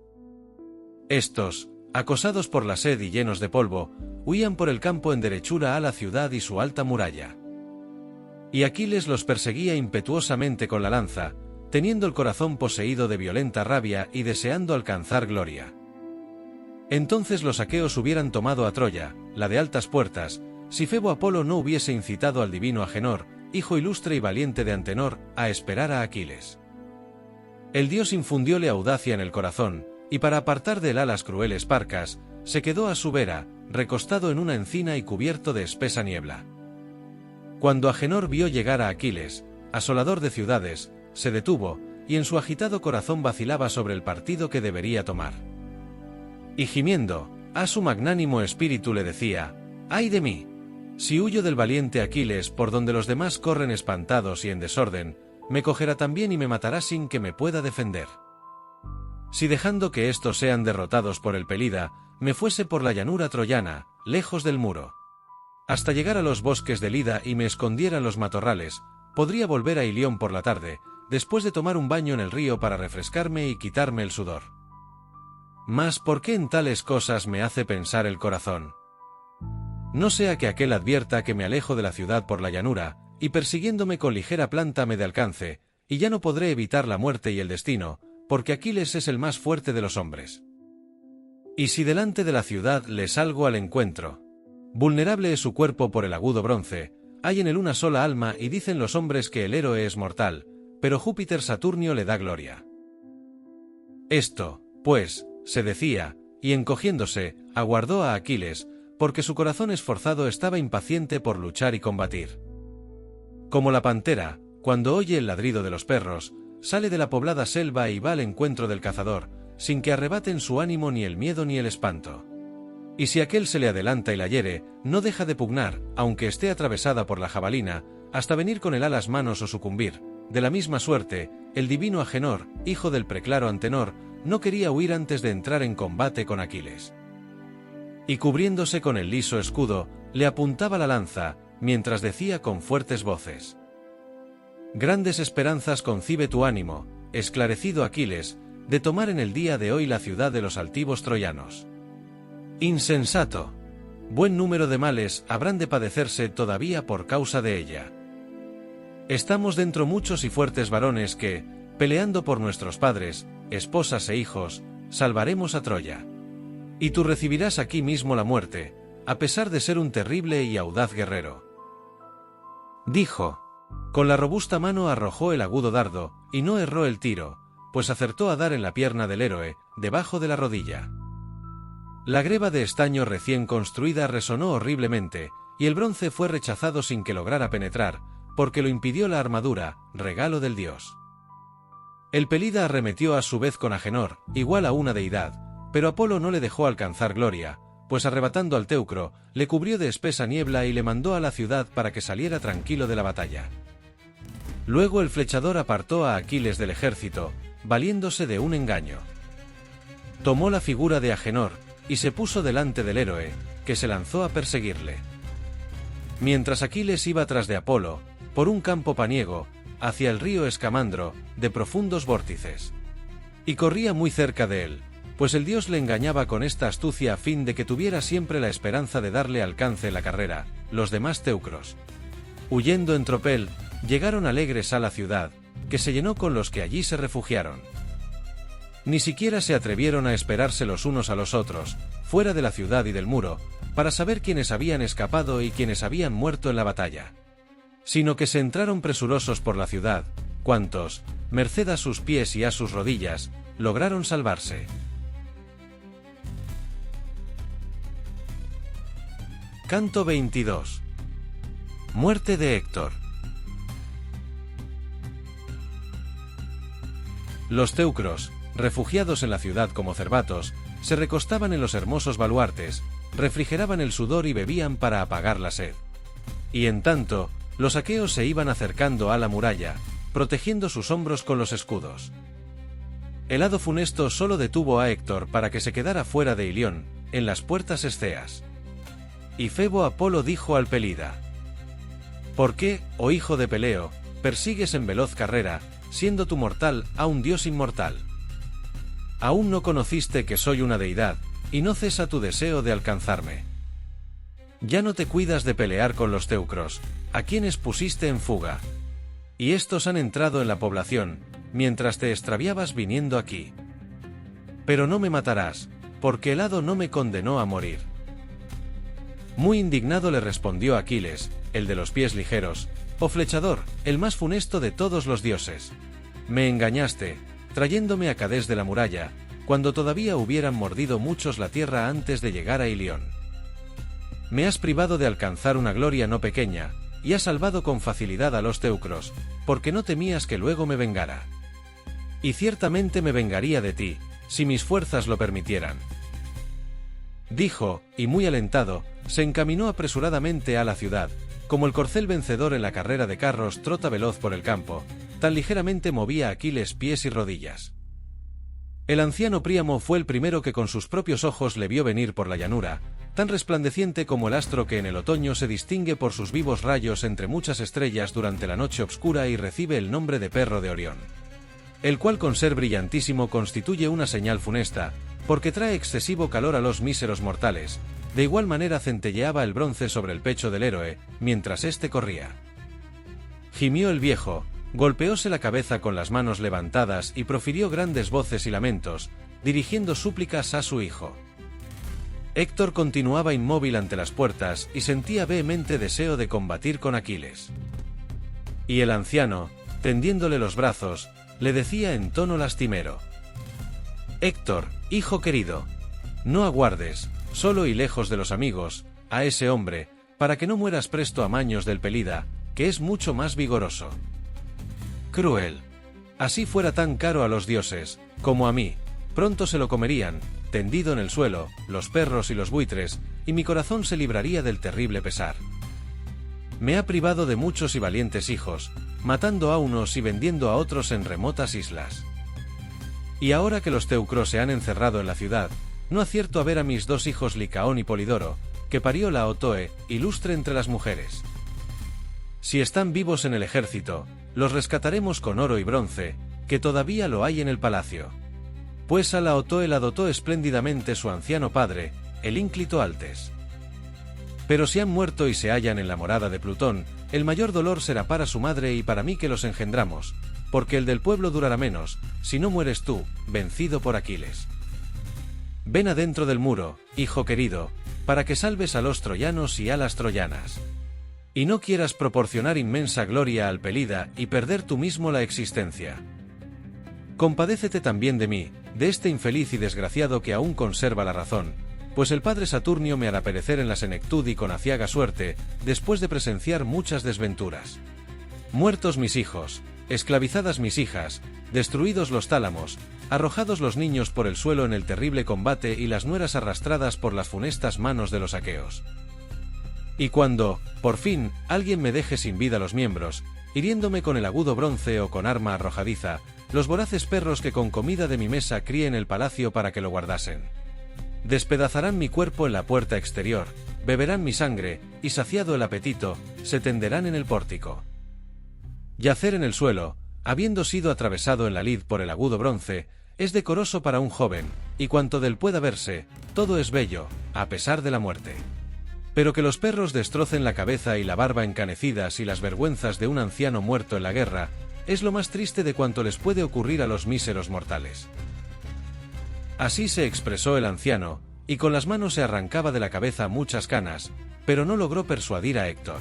Estos, acosados por la sed y llenos de polvo, huían por el campo en derechura a la ciudad y su alta muralla. Y Aquiles los perseguía impetuosamente con la lanza, teniendo el corazón poseído de violenta rabia y deseando alcanzar gloria. Entonces los aqueos hubieran tomado a Troya, la de altas puertas, si Febo Apolo no hubiese incitado al divino Agenor, hijo ilustre y valiente de Antenor, a esperar a Aquiles. El dios infundióle audacia en el corazón, y para apartar del alas crueles parcas, se quedó a su vera, recostado en una encina y cubierto de espesa niebla. Cuando Agenor vio llegar a Aquiles, asolador de ciudades, se detuvo, y en su agitado corazón vacilaba sobre el partido que debería tomar. Y gimiendo, a su magnánimo espíritu le decía: «¡Ay de mí! Si huyo del valiente Aquiles por donde los demás corren espantados y en desorden, me cogerá también y me matará sin que me pueda defender. Si dejando que estos sean derrotados por el Pelida, me fuese por la llanura troyana, lejos del muro, hasta llegar a los bosques del Ida y me escondiera en los matorrales, podría volver a Ilión por la tarde, después de tomar un baño en el río para refrescarme y quitarme el sudor. Mas ¿por qué en tales cosas me hace pensar el corazón? No sea que aquel advierta que me alejo de la ciudad por la llanura, y persiguiéndome con ligera planta me de alcance, y ya no podré evitar la muerte y el destino, porque Aquiles es el más fuerte de los hombres. Y si delante de la ciudad le salgo al encuentro, vulnerable es su cuerpo por el agudo bronce, hay en él una sola alma y dicen los hombres que el héroe es mortal, pero Júpiter Saturnio le da gloria». Esto, pues, se decía, y encogiéndose, aguardó a Aquiles, porque su corazón esforzado estaba impaciente por luchar y combatir. Como la pantera, cuando oye el ladrido de los perros, sale de la poblada selva y va al encuentro del cazador, sin que arrebaten su ánimo ni el miedo ni el espanto. Y si aquel se le adelanta y la hiere, no deja de pugnar, aunque esté atravesada por la jabalina, hasta venir con el a las manos o sucumbir. De la misma suerte, el divino Agenor, hijo del preclaro Antenor, no quería huir antes de entrar en combate con Aquiles. Y cubriéndose con el liso escudo, le apuntaba la lanza, mientras decía con fuertes voces: «Grandes esperanzas concibe tu ánimo, esclarecido Aquiles, de tomar en el día de hoy la ciudad de los altivos troyanos. Insensato, buen número de males habrán de padecerse todavía por causa de ella. Estamos dentro muchos y fuertes varones que, peleando por nuestros padres, esposas e hijos, salvaremos a Troya. Y tú recibirás aquí mismo la muerte, a pesar de ser un terrible y audaz guerrero». Dijo. Con la robusta mano arrojó el agudo dardo, y no erró el tiro, pues acertó a dar en la pierna del héroe, debajo de la rodilla. La greba de estaño recién construida resonó horriblemente, y el bronce fue rechazado sin que lograra penetrar, porque lo impidió la armadura, regalo del dios. El Pelida arremetió a su vez con Agenor, igual a una deidad, pero Apolo no le dejó alcanzar gloria, pues arrebatando al teucro, le cubrió de espesa niebla y le mandó a la ciudad para que saliera tranquilo de la batalla. Luego el flechador apartó a Aquiles del ejército, valiéndose de un engaño. Tomó la figura de Agenor, y se puso delante del héroe, que se lanzó a perseguirle. Mientras Aquiles iba tras de Apolo, por un campo paniego, hacia el río Escamandro, de profundos vórtices. Y corría muy cerca de él, pues el dios le engañaba con esta astucia a fin de que tuviera siempre la esperanza de darle alcance en la carrera. Los demás teucros, huyendo en tropel, llegaron alegres a la ciudad, que se llenó con los que allí se refugiaron. Ni siquiera se atrevieron a esperarse los unos a los otros, fuera de la ciudad y del muro, para saber quiénes habían escapado y quiénes habían muerto en la batalla. Sino que se entraron presurosos por la ciudad, cuantos, merced a sus pies y a sus rodillas, lograron salvarse. Canto 22. Muerte de Héctor. Los teucros, refugiados en la ciudad como cervatos, se recostaban en los hermosos baluartes, refrigeraban el sudor y bebían para apagar la sed. Y en tanto, los aqueos se iban acercando a la muralla, protegiendo sus hombros con los escudos. El hado funesto solo detuvo a Héctor para que se quedara fuera de Ilión, en las puertas esceas. Y Febo Apolo dijo al Pelida: «¿Por qué, oh hijo de Peleo, persigues en veloz carrera, siendo tu mortal a un dios inmortal? Aún no conociste que soy una deidad, y no cesa tu deseo de alcanzarme. Ya no te cuidas de pelear con los teucros, a quienes pusiste en fuga. Y estos han entrado en la población, mientras te extraviabas viniendo aquí. Pero no me matarás, porque el hado no me condenó a morir». Muy indignado le respondió Aquiles, el de los pies ligeros: «Oh flechador, el más funesto de todos los dioses. Me engañaste, trayéndome a Cades de la muralla, cuando todavía hubieran mordido muchos la tierra antes de llegar a Ilión. Me has privado de alcanzar una gloria no pequeña, y has salvado con facilidad a los teucros, porque no temías que luego me vengara. Y ciertamente me vengaría de ti, si mis fuerzas lo permitieran. Dijo, y muy alentado, se encaminó apresuradamente a la ciudad, como el corcel vencedor en la carrera de carros trota veloz por el campo, tan ligeramente movía Aquiles pies y rodillas. El anciano Príamo fue el primero que con sus propios ojos le vio venir por la llanura, tan resplandeciente como el astro que en el otoño se distingue por sus vivos rayos entre muchas estrellas durante la noche obscura y recibe el nombre de perro de Orión, el cual con ser brillantísimo constituye una señal funesta, porque trae excesivo calor a los míseros mortales. De igual manera centelleaba el bronce sobre el pecho del héroe, mientras éste corría. Gimió el viejo, golpeóse la cabeza con las manos levantadas y profirió grandes voces y lamentos, dirigiendo súplicas a su hijo. Héctor continuaba inmóvil ante las puertas y sentía vehemente deseo de combatir con Aquiles. Y el anciano, tendiéndole los brazos, le decía en tono lastimero: Héctor, hijo querido, no aguardes, solo y lejos de los amigos, a ese hombre, para que no mueras presto a maños del Pelida, que es mucho más vigoroso. Cruel. Así fuera tan caro a los dioses, como a mí, pronto se lo comerían, tendido en el suelo, los perros y los buitres, y mi corazón se libraría del terrible pesar. Me ha privado de muchos y valientes hijos, matando a unos y vendiendo a otros en remotas islas. Y ahora que los teucros se han encerrado en la ciudad, no acierto a ver a mis dos hijos Licaón y Polidoro, que parió la Otoe, ilustre entre las mujeres. Si están vivos en el ejército, los rescataremos con oro y bronce, que todavía lo hay en el palacio. Pues a la Otoe la dotó espléndidamente su anciano padre, el ínclito Altes. Pero si han muerto y se hallan en la morada de Plutón, el mayor dolor será para su madre y para mí que los engendramos, porque el del pueblo durará menos, si no mueres tú, vencido por Aquiles. Ven adentro del muro, hijo querido, para que salves a los troyanos y a las troyanas. Y no quieras proporcionar inmensa gloria al Pelida y perder tú mismo la existencia. Compadécete también de mí, de este infeliz y desgraciado que aún conserva la razón, pues el padre Saturnio me hará perecer en la senectud y con aciaga suerte, después de presenciar muchas desventuras. Muertos mis hijos, esclavizadas mis hijas, destruidos los tálamos, arrojados los niños por el suelo en el terrible combate y las nueras arrastradas por las funestas manos de los aqueos. Y cuando, por fin, alguien me deje sin vida los miembros, hiriéndome con el agudo bronce o con arma arrojadiza, los voraces perros que con comida de mi mesa crié en el palacio para que lo guardasen. Despedazarán mi cuerpo en la puerta exterior, beberán mi sangre, y saciado el apetito, se tenderán en el pórtico. Yacer en el suelo, habiendo sido atravesado en la lid por el agudo bronce, es decoroso para un joven, y cuanto del pueda verse, todo es bello, a pesar de la muerte. Pero que los perros destrocen la cabeza y la barba encanecidas y las vergüenzas de un anciano muerto en la guerra, es lo más triste de cuanto les puede ocurrir a los míseros mortales. Así se expresó el anciano, y con las manos se arrancaba de la cabeza muchas canas, pero no logró persuadir a Héctor.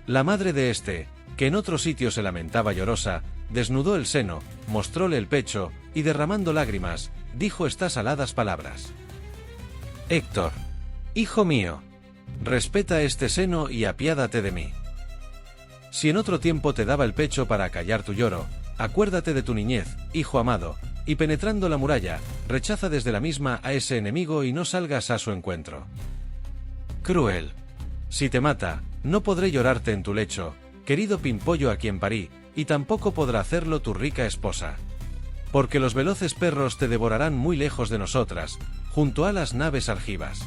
La madre de este, que en otro sitio se lamentaba llorosa, desnudó el seno, mostróle el pecho, y derramando lágrimas, dijo estas aladas palabras: Héctor, hijo mío, respeta este seno y apiádate de mí. Si en otro tiempo te daba el pecho para acallar tu lloro, acuérdate de tu niñez, hijo amado, y penetrando la muralla, rechaza desde la misma a ese enemigo y no salgas a su encuentro. Cruel. Si te mata, no podré llorarte en tu lecho, querido pimpollo a quien parí, y tampoco podrá hacerlo tu rica esposa. Porque los veloces perros te devorarán muy lejos de nosotras, junto a las naves argivas.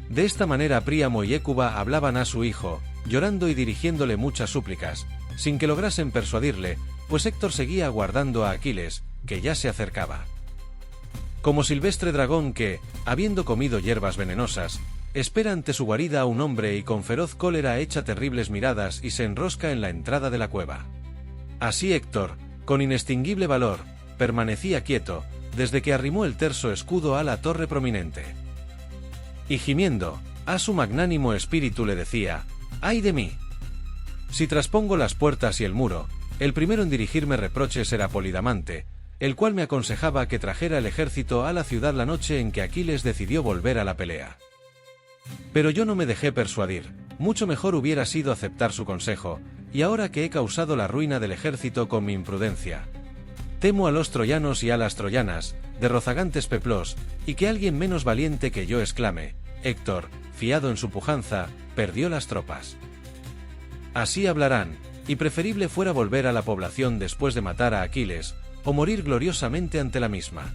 De esta manera Príamo y Hécuba hablaban a su hijo, llorando y dirigiéndole muchas súplicas, sin que lograsen persuadirle, pues Héctor seguía aguardando a Aquiles, que ya se acercaba. Como silvestre dragón que, habiendo comido hierbas venenosas, espera ante su guarida a un hombre y con feroz cólera echa terribles miradas y se enrosca en la entrada de la cueva. Así Héctor, con inextinguible valor, permanecía quieto, desde que arrimó el terso escudo a la torre prominente. Y gimiendo, a su magnánimo espíritu le decía: ¡ay de mí! Si traspongo las puertas y el muro, El primero en dirigirme reproches era Polidamante, el cual me aconsejaba que trajera el ejército a la ciudad la noche en que Aquiles decidió volver a la pelea. Pero yo no me dejé persuadir, mucho mejor hubiera sido aceptar su consejo, y ahora que he causado la ruina del ejército con mi imprudencia, temo a los troyanos y a las troyanas, de rozagantes peplos, y que alguien menos valiente que yo exclame: Héctor, fiado en su pujanza, perdió las tropas. Así hablarán, y preferible fuera volver a la población después de matar a Aquiles, o morir gloriosamente ante la misma.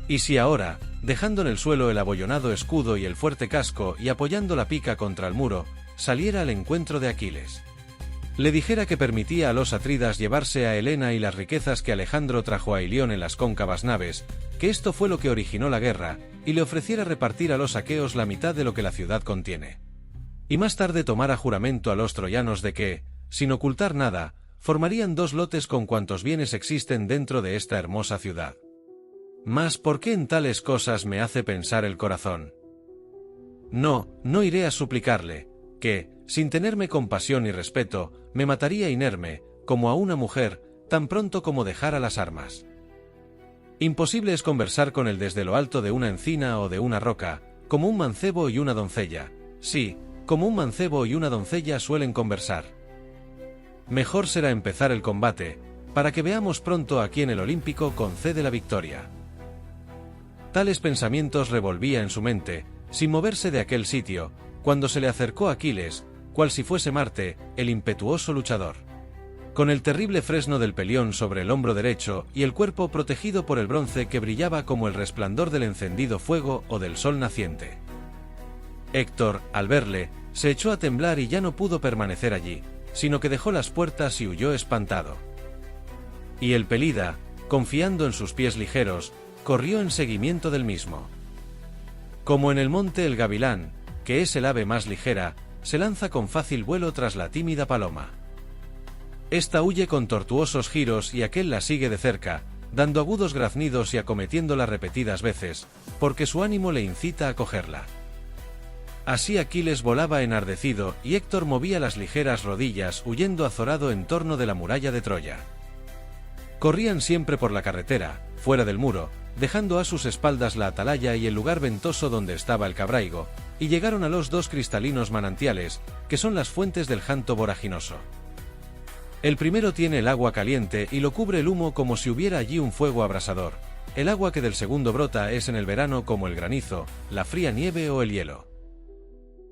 Y si ahora, dejando en el suelo el abollonado escudo y el fuerte casco y apoyando la pica contra el muro, saliera al encuentro de Aquiles, le dijera que permitía a los atridas llevarse a Helena y las riquezas que Alejandro trajo a Ilión en las cóncavas naves, que esto fue lo que originó la guerra, y le ofreciera repartir a los aqueos la mitad de lo que la ciudad contiene. Y más tarde tomara juramento a los troyanos de que, sin ocultar nada, formarían 2 lotes con cuantos bienes existen dentro de esta hermosa ciudad. Mas ¿por qué en tales cosas me hace pensar el corazón? No iré a suplicarle, que, sin tenerme compasión y respeto, me mataría inerme, como a una mujer, tan pronto como dejara las armas. Imposible es conversar con él desde lo alto de una encina o de una roca, como un mancebo y una doncella. Sí, como un mancebo y una doncella suelen conversar. Mejor será empezar el combate, para que veamos pronto a quién el olímpico concede la victoria. Tales pensamientos revolvía en su mente, sin moverse de aquel sitio, cuando se le acercó Aquiles, cual si fuese Marte, el impetuoso luchador, con el terrible fresno del pelión sobre el hombro derecho y el cuerpo protegido por el bronce que brillaba como el resplandor del encendido fuego o del sol naciente. Héctor, al verle, se echó a temblar y ya no pudo permanecer allí, sino que dejó las puertas y huyó espantado. Y el Pelida, confiando en sus pies ligeros, corrió en seguimiento del mismo. Como en el monte el gavilán, que es el ave más ligera, se lanza con fácil vuelo tras la tímida paloma. Esta huye con tortuosos giros y aquel la sigue de cerca, dando agudos graznidos y acometiéndola repetidas veces, porque su ánimo le incita a cogerla. Así Aquiles volaba enardecido y Héctor movía las ligeras rodillas huyendo azorado en torno de la muralla de Troya. Corrían siempre por la carretera, fuera del muro, dejando a sus espaldas la atalaya y el lugar ventoso donde estaba el cabraigo, y llegaron a los 2 cristalinos manantiales, que son las fuentes del Janto voraginoso. El primero tiene el agua caliente y lo cubre el humo como si hubiera allí un fuego abrasador. El agua que del segundo brota es en el verano como el granizo, la fría nieve o el hielo.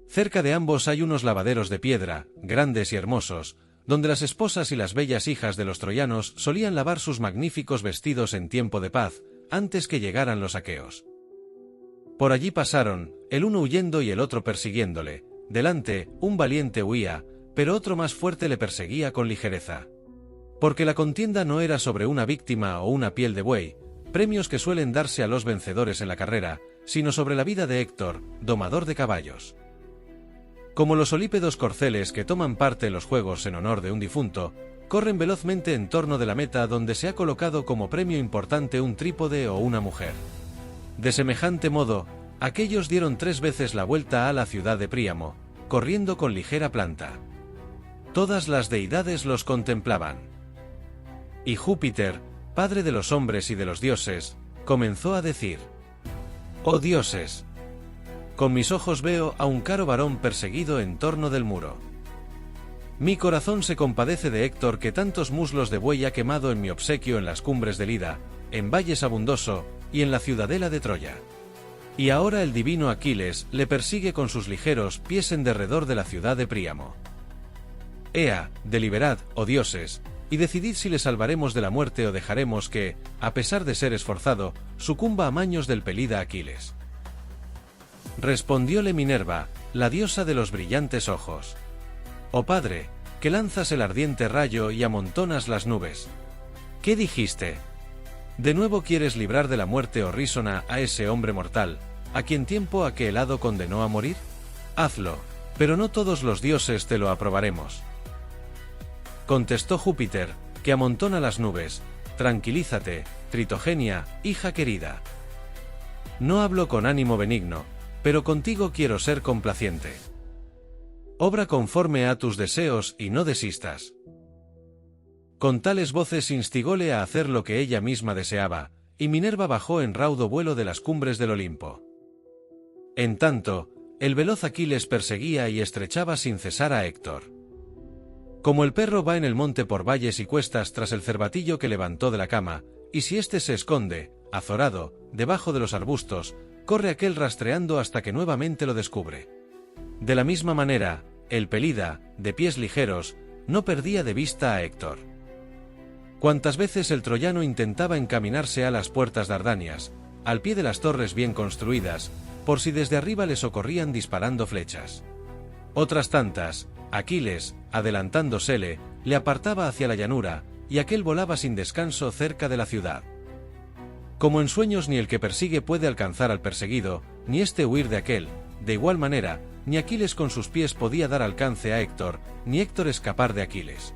Cerca de ambos hay unos lavaderos de piedra, grandes y hermosos, donde las esposas y las bellas hijas de los troyanos solían lavar sus magníficos vestidos en tiempo de paz, antes que llegaran los aqueos. Por allí pasaron, el uno huyendo y el otro persiguiéndole. Delante, un valiente huía, pero otro más fuerte le perseguía con ligereza. Porque la contienda no era sobre una víctima o una piel de buey, premios que suelen darse a los vencedores en la carrera, sino sobre la vida de Héctor, domador de caballos. Como los olípedos corceles que toman parte en los juegos en honor de un difunto, corren velozmente en torno de la meta donde se ha colocado como premio importante un trípode o una mujer. De semejante modo, aquellos dieron 3 veces la vuelta a la ciudad de Príamo, corriendo con ligera planta. Todas las deidades los contemplaban. Y Júpiter, padre de los hombres y de los dioses, comenzó a decir: «Oh dioses, con mis ojos veo a un caro varón perseguido en torno del muro. Mi corazón se compadece de Héctor que tantos muslos de buey ha quemado en mi obsequio en las cumbres del Ida, en valles abundoso, y en la ciudadela de Troya. Y ahora el divino Aquiles le persigue con sus ligeros pies en derredor de la ciudad de Príamo. Ea, deliberad, oh dioses, y decidid si le salvaremos de la muerte o dejaremos que, a pesar de ser esforzado, sucumba a maños del Pelida Aquiles». Respondióle Minerva, la diosa de los brillantes ojos: «Oh padre, que lanzas el ardiente rayo y amontonas las nubes. ¿Qué dijiste? ¿De nuevo quieres librar de la muerte horrísona a ese hombre mortal, a quien tiempo a que el hado condenó a morir? Hazlo, pero no todos los dioses te lo aprobaremos». Contestó Júpiter, que amontona las nubes: «Tranquilízate, Tritogenia, hija querida. No hablo con ánimo benigno, pero contigo quiero ser complaciente. Obra conforme a tus deseos y no desistas». Con tales voces instigóle a hacer lo que ella misma deseaba, y Minerva bajó en raudo vuelo de las cumbres del Olimpo. En tanto, el veloz Aquiles perseguía y estrechaba sin cesar a Héctor. Como el perro va en el monte por valles y cuestas tras el cervatillo que levantó de la cama, y si éste se esconde, azorado, debajo de los arbustos, corre aquel rastreando hasta que nuevamente lo descubre. De la misma manera, el Pelida, de pies ligeros, no perdía de vista a Héctor. Cuantas veces el troyano intentaba encaminarse a las puertas Dardanias, al pie de las torres bien construidas, por si desde arriba le socorrían disparando flechas. Otras tantas, Aquiles, adelantándosele, le apartaba hacia la llanura, y aquel volaba sin descanso cerca de la ciudad. Como en sueños ni el que persigue puede alcanzar al perseguido, ni éste huir de aquel, de igual manera, ni Aquiles con sus pies podía dar alcance a Héctor, ni Héctor escapar de Aquiles.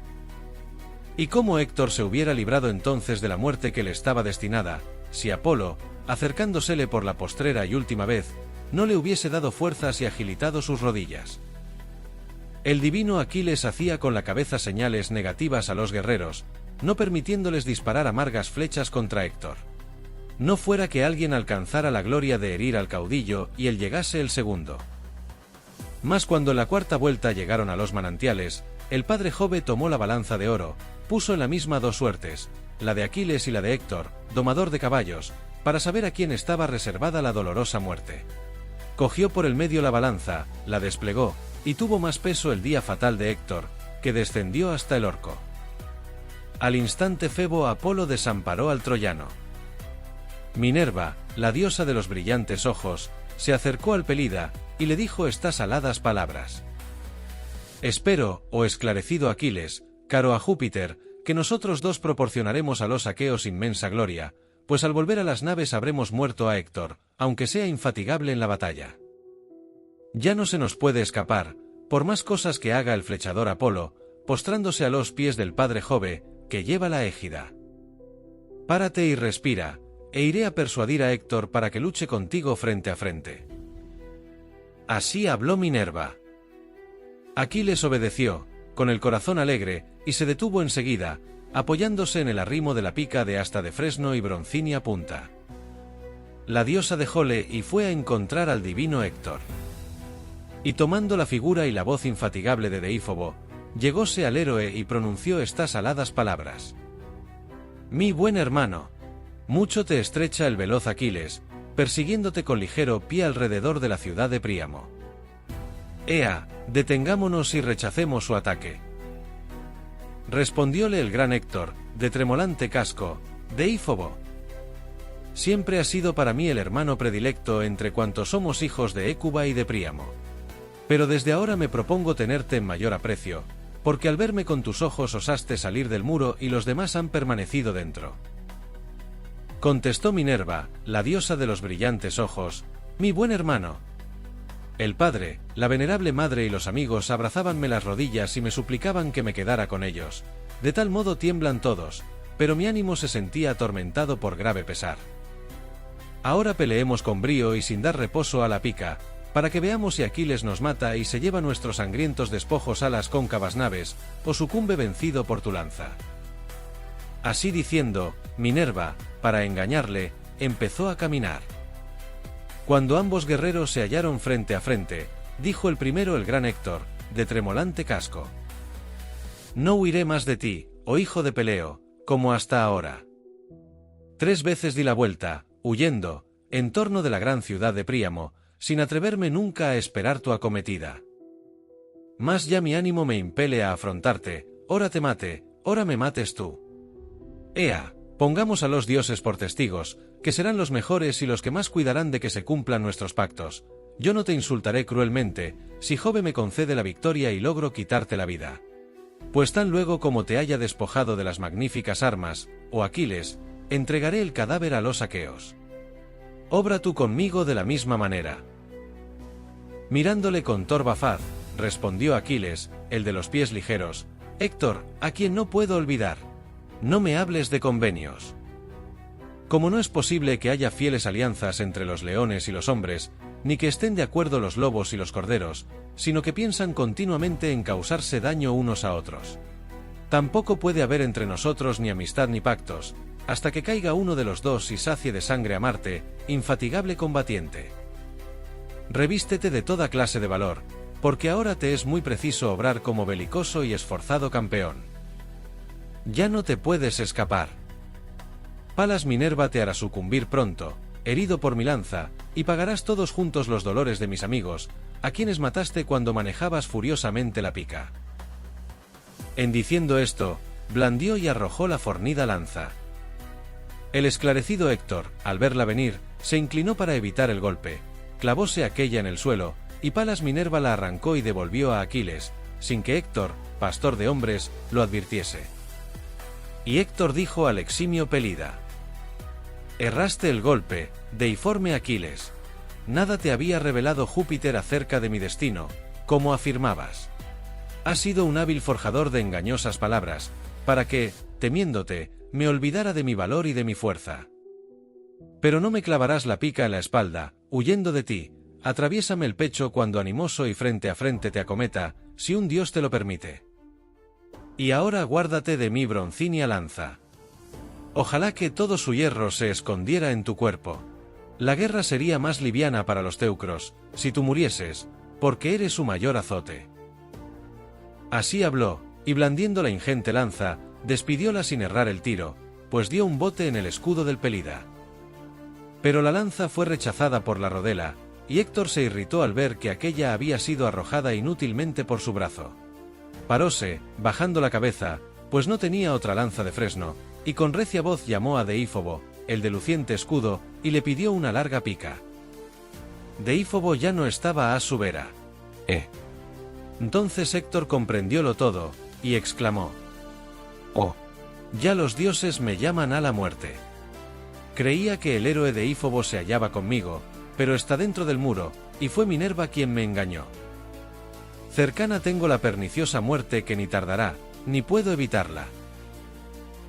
¿Y cómo Héctor se hubiera librado entonces de la muerte que le estaba destinada, si Apolo, acercándosele por la postrera y última vez, no le hubiese dado fuerzas y agilitado sus rodillas? El divino Aquiles hacía con la cabeza señales negativas a los guerreros, no permitiéndoles disparar amargas flechas contra Héctor. No fuera que alguien alcanzara la gloria de herir al caudillo y él llegase el segundo. Mas cuando en la cuarta vuelta llegaron a los manantiales, el padre Jove tomó la balanza de oro, puso en la misma dos suertes, la de Aquiles y la de Héctor, domador de caballos, para saber a quién estaba reservada la dolorosa muerte. Cogió por el medio la balanza, la desplegó, y tuvo más peso el día fatal de Héctor, que descendió hasta el orco. Al instante Febo Apolo desamparó al troyano. Minerva, la diosa de los brillantes ojos, se acercó al Pelida, y le dijo estas aladas palabras. Espero, oh esclarecido Aquiles, caro a Júpiter, que nosotros dos proporcionaremos a los aqueos inmensa gloria, pues al volver a las naves habremos muerto a Héctor, aunque sea infatigable en la batalla. Ya no se nos puede escapar, por más cosas que haga el flechador Apolo, postrándose a los pies del padre Jove, que lleva la égida. Párate y respira, e iré a persuadir a Héctor para que luche contigo frente a frente. Así habló Minerva. Aquiles obedeció, con el corazón alegre, y se detuvo enseguida, apoyándose en el arrimo de la pica de asta de fresno y broncínea punta. La diosa dejóle y fue a encontrar al divino Héctor. Y tomando la figura y la voz infatigable de Deífobo, llegóse al héroe y pronunció estas aladas palabras. Mi buen hermano, mucho te estrecha el veloz Aquiles, persiguiéndote con ligero pie alrededor de la ciudad de Príamo. Ea, detengámonos y rechacemos su ataque. Respondióle el gran Héctor, de tremolante casco, Deífobo. Siempre has sido para mí el hermano predilecto entre cuantos somos hijos de Écuba y de Príamo. Pero desde ahora me propongo tenerte en mayor aprecio, porque al verme con tus ojos osaste salir del muro y los demás han permanecido dentro. Contestó Minerva, la diosa de los brillantes ojos, mi buen hermano. El padre, la venerable madre y los amigos abrazábanme las rodillas y me suplicaban que me quedara con ellos, de tal modo tiemblan todos, pero mi ánimo se sentía atormentado por grave pesar. Ahora peleemos con brío y sin dar reposo a la pica, para que veamos si Aquiles nos mata y se lleva nuestros sangrientos despojos a las cóncavas naves, o sucumbe vencido por tu lanza. Así diciendo, Minerva, para engañarle, empezó a caminar. Cuando ambos guerreros se hallaron frente a frente, dijo el primero el gran Héctor, de tremolante casco. No huiré más de ti, oh hijo de Peleo, como hasta ahora. 3 veces di la vuelta, huyendo, en torno de la gran ciudad de Príamo, sin atreverme nunca a esperar tu acometida. Mas ya mi ánimo me impele a afrontarte, ora te mate, ora me mates tú. Ea, pongamos a los dioses por testigos, que serán los mejores y los que más cuidarán de que se cumplan nuestros pactos. Yo no te insultaré cruelmente, si Jove me concede la victoria y logro quitarte la vida. Pues tan luego como te haya despojado de las magníficas armas, oh Aquiles, entregaré el cadáver a los aqueos. Obra tú conmigo de la misma manera. Mirándole con torva faz, respondió Aquiles, el de los pies ligeros, Héctor, a quien no puedo olvidar. No me hables de convenios. Como no es posible que haya fieles alianzas entre los leones y los hombres, ni que estén de acuerdo los lobos y los corderos, sino que piensan continuamente en causarse daño unos a otros. Tampoco puede haber entre nosotros ni amistad ni pactos, hasta que caiga uno de los dos y sacie de sangre a Marte, infatigable combatiente. Revístete de toda clase de valor, porque ahora te es muy preciso obrar como belicoso y esforzado campeón. Ya no te puedes escapar. Palas Minerva te hará sucumbir pronto, herido por mi lanza, y pagarás todos juntos los dolores de mis amigos, a quienes mataste cuando manejabas furiosamente la pica. En diciendo esto, blandió y arrojó la fornida lanza. El esclarecido Héctor, al verla venir, se inclinó para evitar el golpe, clavóse aquella en el suelo, y Palas Minerva la arrancó y devolvió a Aquiles, sin que Héctor, pastor de hombres, lo advirtiese. Y Héctor dijo al eximio Pelida: erraste el golpe, deiforme Aquiles. Nada te había revelado Júpiter acerca de mi destino, como afirmabas. Has sido un hábil forjador de engañosas palabras, para que, temiéndote, me olvidara de mi valor y de mi fuerza. Pero no me clavarás la pica en la espalda, huyendo de ti, atraviésame el pecho cuando animoso y frente a frente te acometa, si un dios te lo permite. Y ahora guárdate de mi broncínea lanza. Ojalá que todo su hierro se escondiera en tu cuerpo. La guerra sería más liviana para los teucros, si tú murieses, porque eres su mayor azote. Así habló, y blandiendo la ingente lanza, despidióla sin errar el tiro, pues dio un bote en el escudo del Pelida. Pero la lanza fue rechazada por la rodela, y Héctor se irritó al ver que aquella había sido arrojada inútilmente por su brazo. Paróse, bajando la cabeza, pues no tenía otra lanza de fresno, y con recia voz llamó a Deífobo, el de luciente escudo, y le pidió una larga pica. Deífobo ya no estaba a su vera. Entonces Héctor comprendiólo todo, y exclamó: «Oh, ya los dioses me llaman a la muerte. Creía que el héroe Deífobo se hallaba conmigo, pero está dentro del muro, y fue Minerva quien me engañó. Cercana tengo la perniciosa muerte que ni tardará, ni puedo evitarla.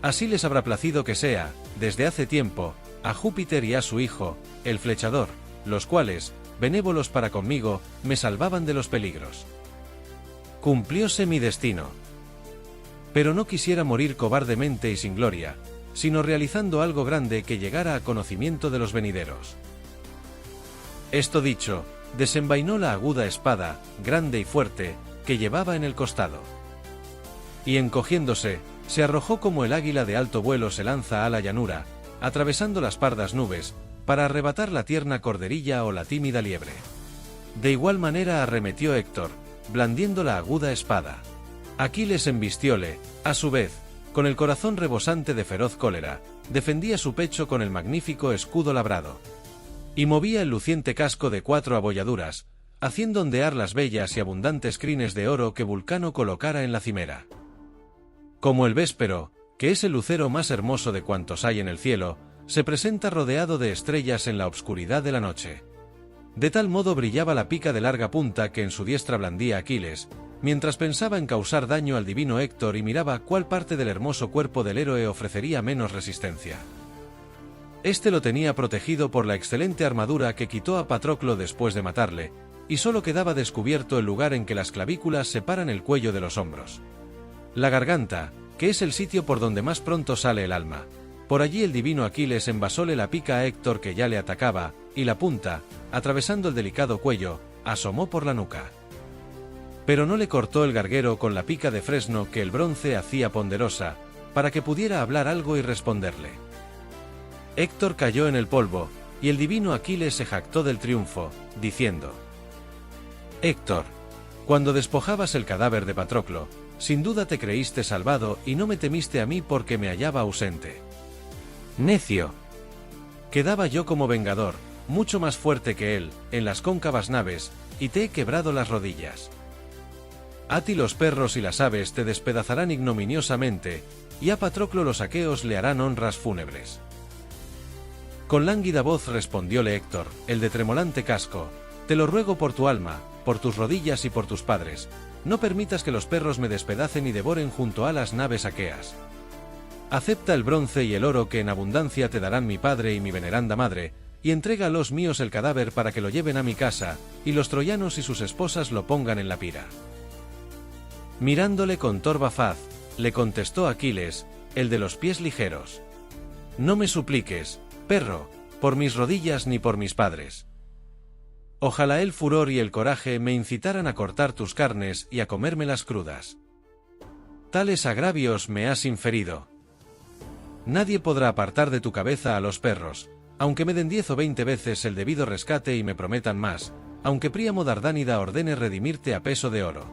Así les habrá placido que sea, desde hace tiempo, a Júpiter y a su hijo, el flechador, los cuales, benévolos para conmigo, me salvaban de los peligros. Cumplióse mi destino. Pero no quisiera morir cobardemente y sin gloria, sino realizando algo grande que llegara a conocimiento de los venideros». Esto dicho, desenvainó la aguda espada, grande y fuerte, que llevaba en el costado. Y encogiéndose, se arrojó como el águila de alto vuelo se lanza a la llanura, atravesando las pardas nubes, para arrebatar la tierna corderilla o la tímida liebre. De igual manera arremetió Héctor, blandiendo la aguda espada. Aquiles embistióle, a su vez, con el corazón rebosante de feroz cólera, defendía su pecho con el magnífico escudo labrado. Y movía el luciente casco de 4 abolladuras, haciendo ondear las bellas y abundantes crines de oro que Vulcano colocara en la cimera. Como el véspero, que es el lucero más hermoso de cuantos hay en el cielo, se presenta rodeado de estrellas en la obscuridad de la noche. De tal modo brillaba la pica de larga punta que en su diestra blandía Aquiles, mientras pensaba en causar daño al divino Héctor y miraba cuál parte del hermoso cuerpo del héroe ofrecería menos resistencia. Este lo tenía protegido por la excelente armadura que quitó a Patroclo después de matarle, y solo quedaba descubierto el lugar en que las clavículas separan el cuello de los hombros. La garganta, que es el sitio por donde más pronto sale el alma. Por allí el divino Aquiles envasóle la pica a Héctor que ya le atacaba, y la punta, atravesando el delicado cuello, asomó por la nuca. Pero no le cortó el garguero con la pica de fresno que el bronce hacía ponderosa, para que pudiera hablar algo y responderle. Héctor cayó en el polvo, y el divino Aquiles se jactó del triunfo, diciendo: «Héctor, cuando despojabas el cadáver de Patroclo, sin duda te creíste salvado y no me temiste a mí porque me hallaba ausente. Necio. Quedaba yo como vengador, mucho más fuerte que él, en las cóncavas naves, y te he quebrado las rodillas. A ti los perros y las aves te despedazarán ignominiosamente, y a Patroclo los aqueos le harán honras fúnebres». Con lánguida voz respondióle Héctor, el de tremolante casco: «Te lo ruego por tu alma, por tus rodillas y por tus padres, no permitas que los perros me despedacen y devoren junto a las naves aqueas. Acepta el bronce y el oro que en abundancia te darán mi padre y mi veneranda madre, y entrega a los míos el cadáver para que lo lleven a mi casa, y los troyanos y sus esposas lo pongan en la pira». Mirándole con torva faz, le contestó Aquiles, el de los pies ligeros. No me supliques, perro, por mis rodillas ni por mis padres. Ojalá el furor y el coraje me incitaran a cortar tus carnes y a comérmelas crudas. Tales agravios me has inferido. Nadie podrá apartar de tu cabeza a los perros, aunque me den 10 o 20 veces el debido rescate y me prometan más, aunque Príamo Dardánida ordene redimirte a peso de oro.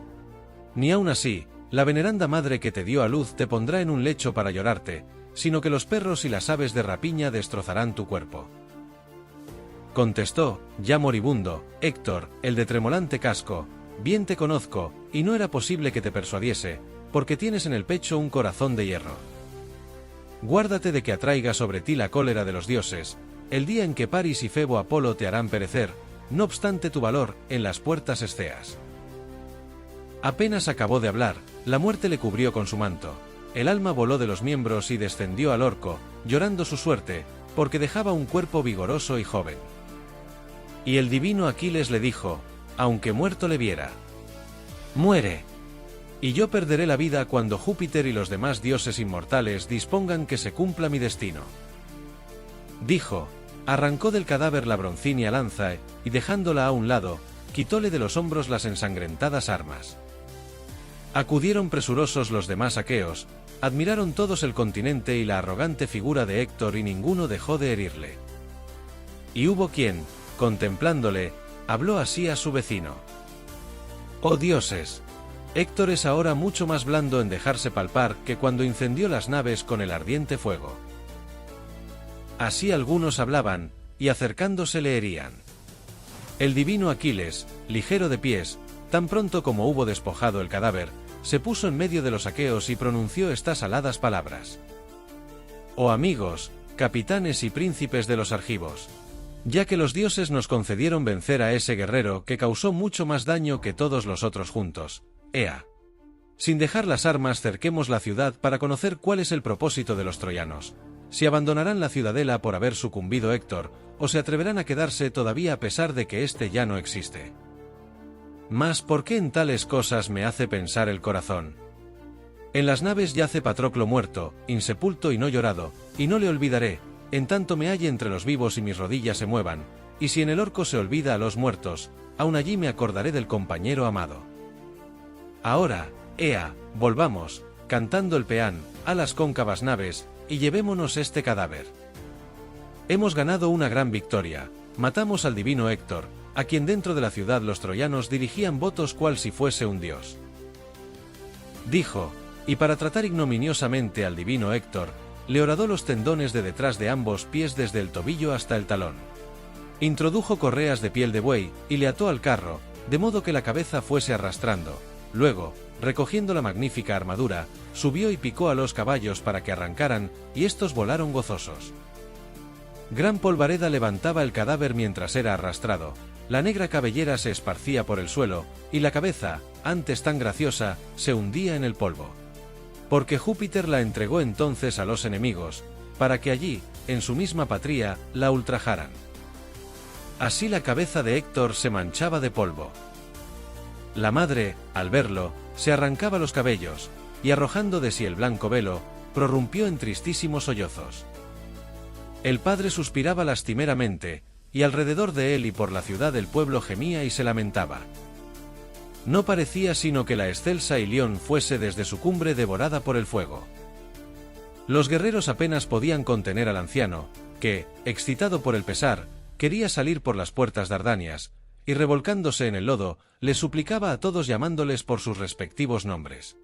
Ni aun así, la veneranda madre que te dio a luz te pondrá en un lecho para llorarte, sino que los perros y las aves de rapiña destrozarán tu cuerpo. Contestó, ya moribundo, Héctor, el de tremolante casco, bien te conozco, y no era posible que te persuadiese, porque tienes en el pecho un corazón de hierro. Guárdate de que atraiga sobre ti la cólera de los dioses, el día en que Paris y Febo Apolo te harán perecer, no obstante tu valor, en las puertas esceas. Apenas acabó de hablar, la muerte le cubrió con su manto, el alma voló de los miembros y descendió al orco, llorando su suerte, porque dejaba un cuerpo vigoroso y joven. Y el divino Aquiles le dijo, aunque muerto le viera: muere. Y yo perderé la vida cuando Júpiter y los demás dioses inmortales dispongan que se cumpla mi destino. Dijo, arrancó del cadáver la broncínea lanza y dejándola a un lado, quitóle de los hombros las ensangrentadas armas. Acudieron presurosos los demás aqueos, admiraron todos el continente y la arrogante figura de Héctor y ninguno dejó de herirle. Y hubo quien, contemplándole, habló así a su vecino: «Oh dioses, Héctor es ahora mucho más blando en dejarse palpar que cuando incendió las naves con el ardiente fuego». Así algunos hablaban, y acercándose le herían. El divino Aquiles, ligero de pies, tan pronto como hubo despojado el cadáver, se puso en medio de los aqueos y pronunció estas aladas palabras: «Oh amigos, capitanes y príncipes de los argivos, ya que los dioses nos concedieron vencer a ese guerrero que causó mucho más daño que todos los otros juntos, ea. Sin dejar las armas cerquemos la ciudad para conocer cuál es el propósito de los troyanos, si abandonarán la ciudadela por haber sucumbido Héctor, o se atreverán a quedarse todavía a pesar de que éste ya no existe. Mas ¿por qué en tales cosas me hace pensar el corazón? En las naves yace Patroclo muerto, insepulto y no llorado, y no le olvidaré, en tanto me halle entre los vivos y mis rodillas se muevan, y si en el orco se olvida a los muertos, aún allí me acordaré del compañero amado. Ahora, ea, volvamos, cantando el peán, a las cóncavas naves, y llevémonos este cadáver. Hemos ganado una gran victoria, matamos al divino Héctor, a quien dentro de la ciudad los troyanos dirigían votos cual si fuese un dios. Dijo, y para tratar ignominiosamente al divino Héctor, le horadó los tendones de detrás de ambos pies desde el tobillo hasta el talón. Introdujo correas de piel de buey, y le ató al carro, de modo que la cabeza fuese arrastrando. Luego, recogiendo la magnífica armadura, subió y picó a los caballos para que arrancaran, y estos volaron gozosos. Gran polvareda levantaba el cadáver mientras era arrastrado, la negra cabellera se esparcía por el suelo, y la cabeza, antes tan graciosa, se hundía en el polvo. Porque Júpiter la entregó entonces a los enemigos, para que allí, en su misma patria, la ultrajaran. Así la cabeza de Héctor se manchaba de polvo. La madre, al verlo, se arrancaba los cabellos, y arrojando de sí el blanco velo, prorrumpió en tristísimos sollozos. El padre suspiraba lastimeramente, y alrededor de él y por la ciudad el pueblo gemía y se lamentaba. No parecía sino que la excelsa Ilión fuese desde su cumbre devorada por el fuego. Los guerreros apenas podían contener al anciano, que, excitado por el pesar, quería salir por las puertas dardanias, y revolcándose en el lodo, les suplicaba a todos llamándoles por sus respectivos nombres.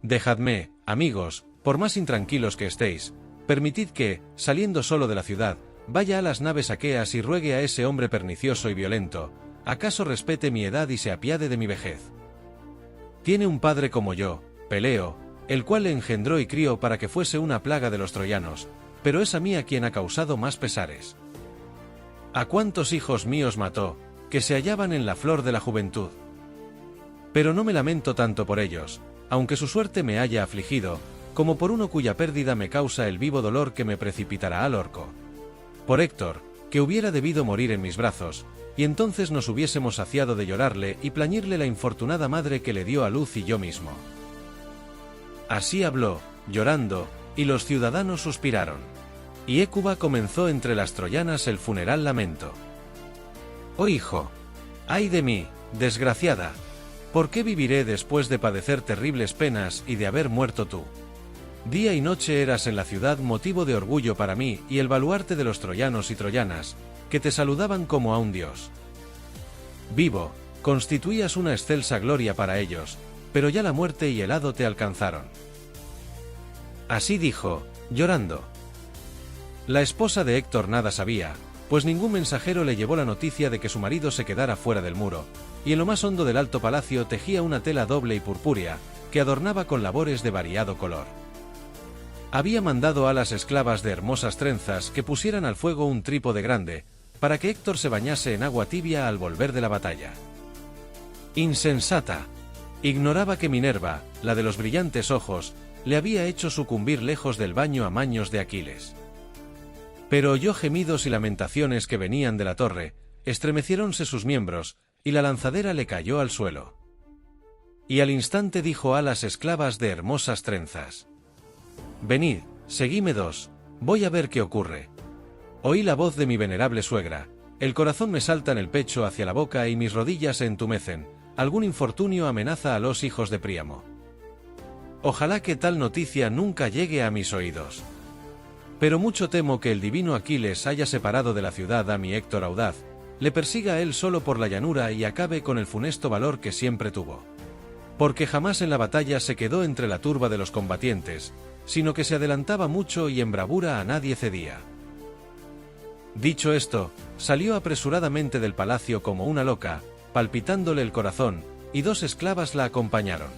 «Dejadme, amigos, por más intranquilos que estéis, permitid que, saliendo solo de la ciudad, vaya a las naves aqueas y ruegue a ese hombre pernicioso y violento, acaso respete mi edad y se apiade de mi vejez. Tiene un padre como yo, Peleo, el cual le engendró y crió para que fuese una plaga de los troyanos, pero es a mí a quien ha causado más pesares. ¿A cuántos hijos míos mató, que se hallaban en la flor de la juventud? Pero no me lamento tanto por ellos, aunque su suerte me haya afligido, como por uno cuya pérdida me causa el vivo dolor que me precipitará al orco. Por Héctor, que hubiera debido morir en mis brazos, y entonces nos hubiésemos saciado de llorarle y plañirle la infortunada madre que le dio a luz y yo mismo. Así habló, llorando, y los ciudadanos suspiraron. Y Hécuba comenzó entre las troyanas el funeral lamento. Oh hijo, ay de mí, desgraciada, ¿por qué viviré después de padecer terribles penas y de haber muerto tú? Día y noche eras en la ciudad motivo de orgullo para mí y el baluarte de los troyanos y troyanas, que te saludaban como a un dios. Vivo, constituías una excelsa gloria para ellos, pero ya la muerte y el hado te alcanzaron. Así dijo, llorando. La esposa de Héctor nada sabía, pues ningún mensajero le llevó la noticia de que su marido se quedara fuera del muro, y en lo más hondo del alto palacio tejía una tela doble y purpúrea, que adornaba con labores de variado color. Había mandado a las esclavas de hermosas trenzas que pusieran al fuego un trípode grande, para que Héctor se bañase en agua tibia al volver de la batalla. Insensata. Ignoraba que Minerva, la de los brillantes ojos, le había hecho sucumbir lejos del baño a maños de Aquiles. Pero oyó gemidos y lamentaciones que venían de la torre, estremeciéronse sus miembros, y la lanzadera le cayó al suelo. Y al instante dijo a las esclavas de hermosas trenzas: «Venid, seguidme dos, voy a ver qué ocurre». Oí la voz de mi venerable suegra, el corazón me salta en el pecho hacia la boca y mis rodillas se entumecen, algún infortunio amenaza a los hijos de Príamo. Ojalá que tal noticia nunca llegue a mis oídos. Pero mucho temo que el divino Aquiles haya separado de la ciudad a mi Héctor audaz, le persiga a él solo por la llanura y acabe con el funesto valor que siempre tuvo. Porque jamás en la batalla se quedó entre la turba de los combatientes, sino que se adelantaba mucho y en bravura a nadie cedía. Dicho esto, salió apresuradamente del palacio como una loca, palpitándole el corazón, y dos esclavas la acompañaron.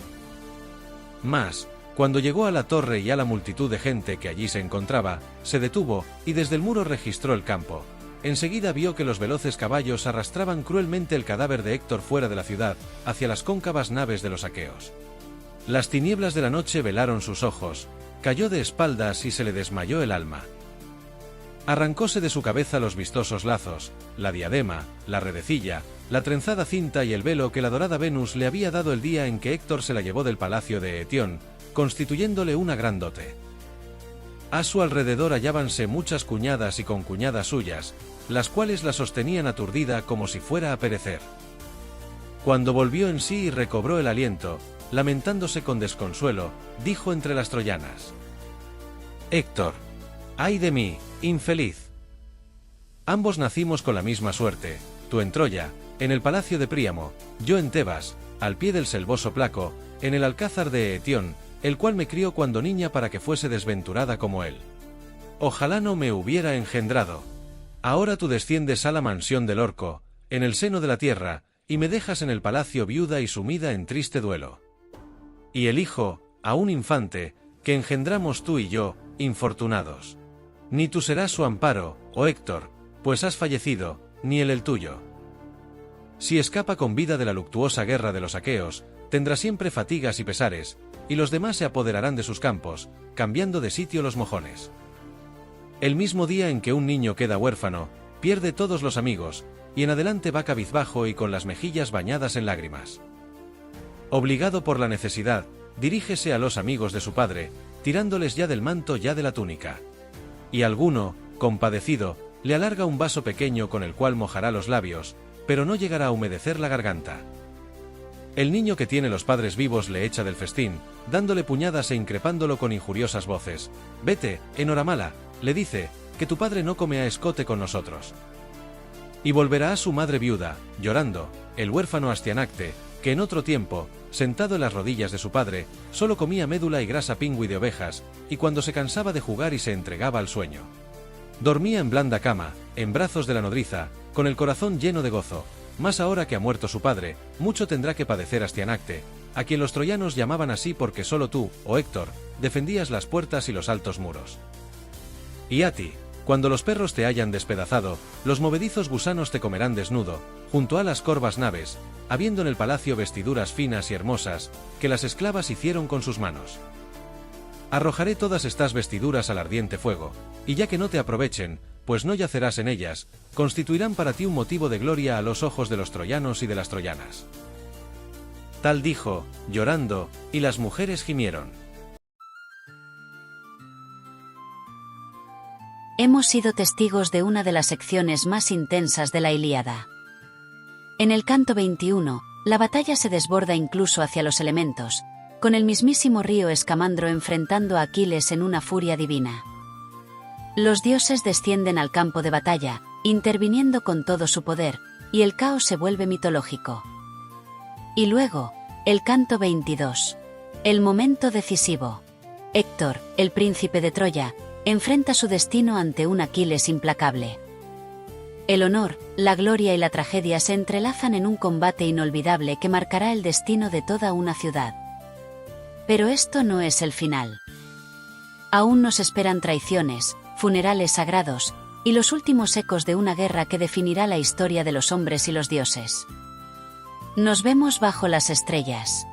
Mas, cuando llegó a la torre y a la multitud de gente que allí se encontraba, se detuvo, y desde el muro registró el campo. Enseguida vio que los veloces caballos arrastraban cruelmente el cadáver de Héctor fuera de la ciudad, hacia las cóncavas naves de los aqueos. Las tinieblas de la noche velaron sus ojos, cayó de espaldas y se le desmayó el alma. Arrancóse de su cabeza los vistosos lazos, la diadema, la redecilla, la trenzada cinta y el velo que la dorada Venus le había dado el día en que Héctor se la llevó del palacio de Etión, constituyéndole una gran dote. A su alrededor hallábanse muchas cuñadas y concuñadas suyas, las cuales la sostenían aturdida como si fuera a perecer. Cuando volvió en sí y recobró el aliento, lamentándose con desconsuelo, dijo entre las troyanas: «Héctor, ¡ay de mí, infeliz! Ambos nacimos con la misma suerte, tú en Troya, en el palacio de Príamo, yo en Tebas, al pie del selvoso Placo, en el alcázar de Etión, el cual me crió cuando niña para que fuese desventurada como él. Ojalá no me hubiera engendrado. Ahora tú desciendes a la mansión del orco, en el seno de la tierra, y me dejas en el palacio viuda y sumida en triste duelo. Y el hijo, aún infante, que engendramos tú y yo, infortunados. Ni tú serás su amparo, oh Héctor, pues has fallecido, ni él el tuyo. Si escapa con vida de la luctuosa guerra de los aqueos, tendrá siempre fatigas y pesares, y los demás se apoderarán de sus campos, cambiando de sitio los mojones. El mismo día en que un niño queda huérfano, pierde todos los amigos, y en adelante va cabizbajo y con las mejillas bañadas en lágrimas. Obligado por la necesidad, dirígese a los amigos de su padre, tirándoles ya del manto ya de la túnica. Y alguno, compadecido, le alarga un vaso pequeño con el cual mojará los labios, pero no llegará a humedecer la garganta. El niño que tiene los padres vivos le echa del festín, dándole puñadas e increpándolo con injuriosas voces. «Vete, enhoramala», le dice, «que tu padre no come a escote con nosotros». Y volverá a su madre viuda, llorando, el huérfano Astianacte, que en otro tiempo, sentado en las rodillas de su padre, solo comía médula y grasa pingüi de ovejas, y cuando se cansaba de jugar y se entregaba al sueño. Dormía en blanda cama, en brazos de la nodriza, con el corazón lleno de gozo, mas ahora que ha muerto su padre, mucho tendrá que padecer Astianacte, a quien los troyanos llamaban así porque solo tú, oh Héctor, defendías las puertas y los altos muros. Y a ti, cuando los perros te hayan despedazado, los movedizos gusanos te comerán desnudo, junto a las corvas naves, habiendo en el palacio vestiduras finas y hermosas, que las esclavas hicieron con sus manos. Arrojaré todas estas vestiduras al ardiente fuego, y ya que no te aprovechen, pues no yacerás en ellas, constituirán para ti un motivo de gloria a los ojos de los troyanos y de las troyanas. Tal dijo, llorando, y las mujeres gimieron. hemos sido testigos de una de las secciones más intensas de la Ilíada. En el canto 21, la batalla se desborda incluso hacia los elementos, con el mismísimo río Escamandro enfrentando a Aquiles en una furia divina. Los dioses descienden al campo de batalla, interviniendo con todo su poder, y el caos se vuelve mitológico. Y luego, el canto 22. El momento decisivo. Héctor, el príncipe de Troya, enfrenta su destino ante un Aquiles implacable. El honor, la gloria y la tragedia se entrelazan en un combate inolvidable que marcará el destino de toda una ciudad. Pero esto no es el final. Aún nos esperan traiciones, funerales sagrados, y los últimos ecos de una guerra que definirá la historia de los hombres y los dioses. Nos vemos bajo las estrellas.